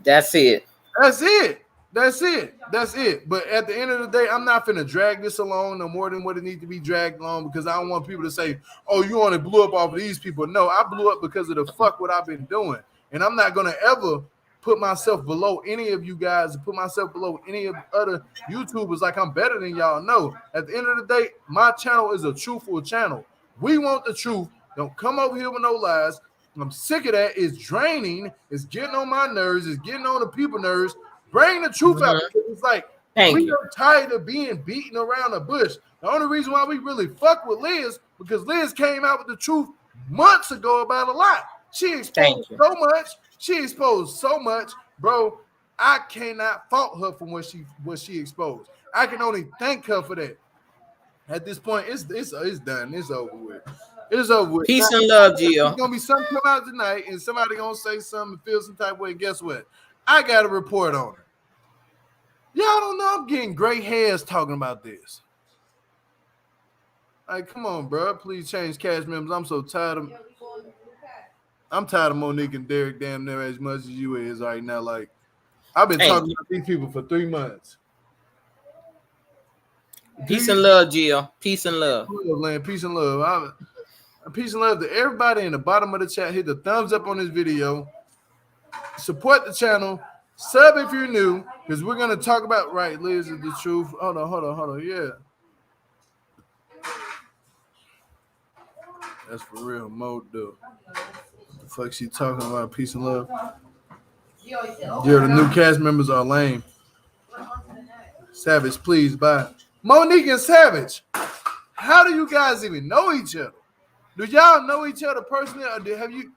That's it. That's it. That's it. That's it. But at the end of the day, I'm not finna drag this along no more than what it needs to be dragged along because I don't want people to say, oh, you only blew up off of these people. No, I blew up because of the fuck what I've been doing. And I'm not gonna ever put myself below any of you guys, put myself below any of other YouTubers like I'm better than y'all. No, at the end of the day, my channel is a truthful channel. We want the truth. Don't come over here with no lies. I'm sick of that. It's draining. It's getting on my nerves. It's getting on the people's nerves. Bring the truth out because it's like we are tired of being beaten around the bush. The only reason why we really fuck with Liz because Liz came out with the truth months ago about a lot. She exposed so much. She exposed so much, bro. I cannot fault her for what she exposed. I can only thank her for that. At this point, it's done. It's over with. It's over with. Peace and love, Gio. There's gonna be something come out tonight, and somebody gonna say something, feel some type of way. And guess what? I got a report on it. Y'all don't know I'm getting gray hairs talking about this. Like, come on, bro. Please change cast members. I'm so tired of. I'm tired of Monique and Derek damn near as much as you is right now. Like, I've been talking about these people for 3 months. Peace and love, Gio. Peace and love. Peace and love. Peace and love to everybody in the bottom of the chat. Hit the thumbs up on this video. Support the channel. Sub if you're new, because we're gonna talk about Liz is the truth. Hold on. Yeah. That's for real mode though. What the fuck she talking about? Peace and love. Yeah, the new cast members are lame. Savage, please bye. Monique and Savage. How do you guys even know each other? Do y'all know each other personally, or have you?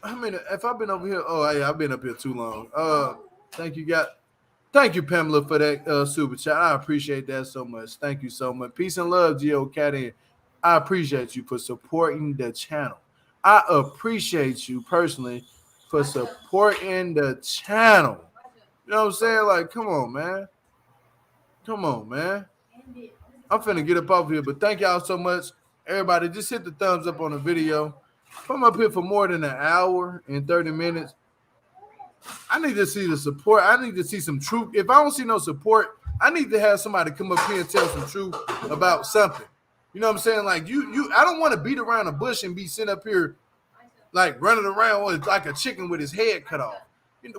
I mean, if I've been over here, I've been up here too long. Thank you, Pamela, for that super chat. I appreciate that so much. Thank you so much. Peace and love, Gio Cat in. I appreciate you for supporting the channel. I appreciate you personally for supporting the channel. You know what I'm saying? Like, come on, man. I'm finna get up off here, but thank y'all so much. Everybody, just hit the thumbs up on the video. I'm up here for more than an hour and 30 minutes. I need to see the support. I need to see some truth. If I don't see no support, I need to have somebody come up here and tell some truth about something. You know what I'm saying? Like I don't want to beat around the bush and be sitting up here like running around with like a chicken with his head cut off.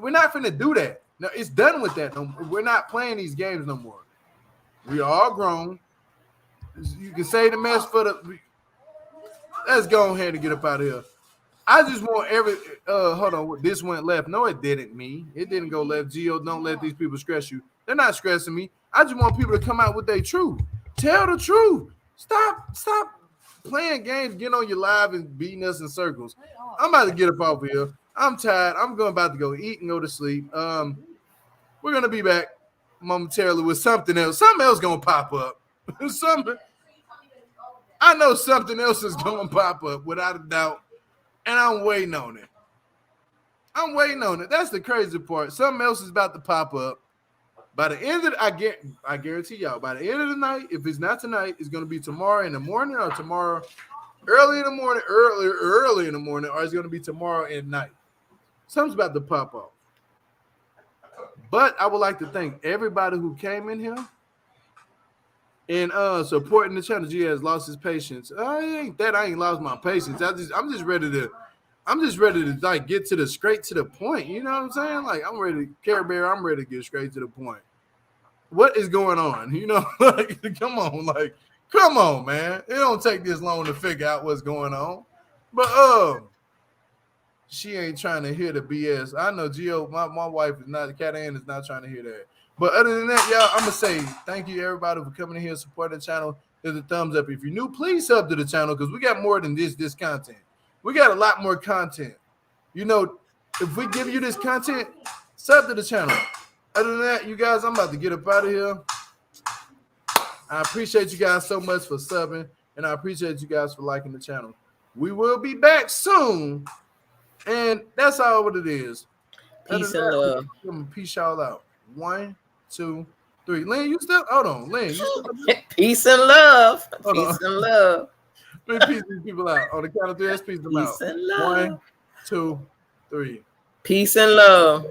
We're not finna do that. No, it's done with that. No, we're not playing these games no more. We are all grown. You can say the mess for the. Let's go ahead and get up out of here. I just want hold on. This went left. No, it didn't. It didn't go left. Gio, don't let these people stress you. They're not stressing me. I just want people to come out with their truth. Tell the truth. Stop playing games, getting on your live and beating us in circles. I'm about to get up off here. I'm tired. I'm about to go eat and go to sleep. We're gonna be back momentarily with something else. Something else gonna pop up. I know something else is gonna pop up without a doubt, and I'm waiting on it. That's the crazy part. Something else is about to pop up. By the end of I guarantee y'all, by the end of the night, if it's not tonight, it's gonna be tomorrow in the morning or tomorrow early in the morning, early in the morning, or it's gonna be tomorrow at night. Something's about to pop up. But I would like to thank everybody who came in here and supporting the channel. G has lost his patience. I ain't lost my patience. I'm just ready to like get to the straight to the point. You know what I'm saying? Like I'm ready, Care Bear. I'm ready to get straight to the point. What is going on? You know, like come on, man. It don't take this long to figure out what's going on. But she ain't trying to hear the BS. I know Gio, my wife is not, Cat Ann is not trying to hear that. But other than that, y'all, I'm gonna say thank you everybody for coming in here and supporting the channel. There's a thumbs up. If you're new, please sub to the channel because we got more than this content. We got a lot more content. You know, if we give you this content, sub to the channel. Other than that, you guys, I'm about to get up out of here. I appreciate you guys so much for subbing, and I appreciate you guys for liking the channel. We will be back soon, and that's all what it is. Peace and love. Peace y'all out. 1, 2, 3. Lynn, you still? Hold on, Lynn. You still? Peace and love. Hold Peace on. and love. Peace these people out. On the count of 3, let's peace them out. Peace and love. 1, 2, 3. Peace and love.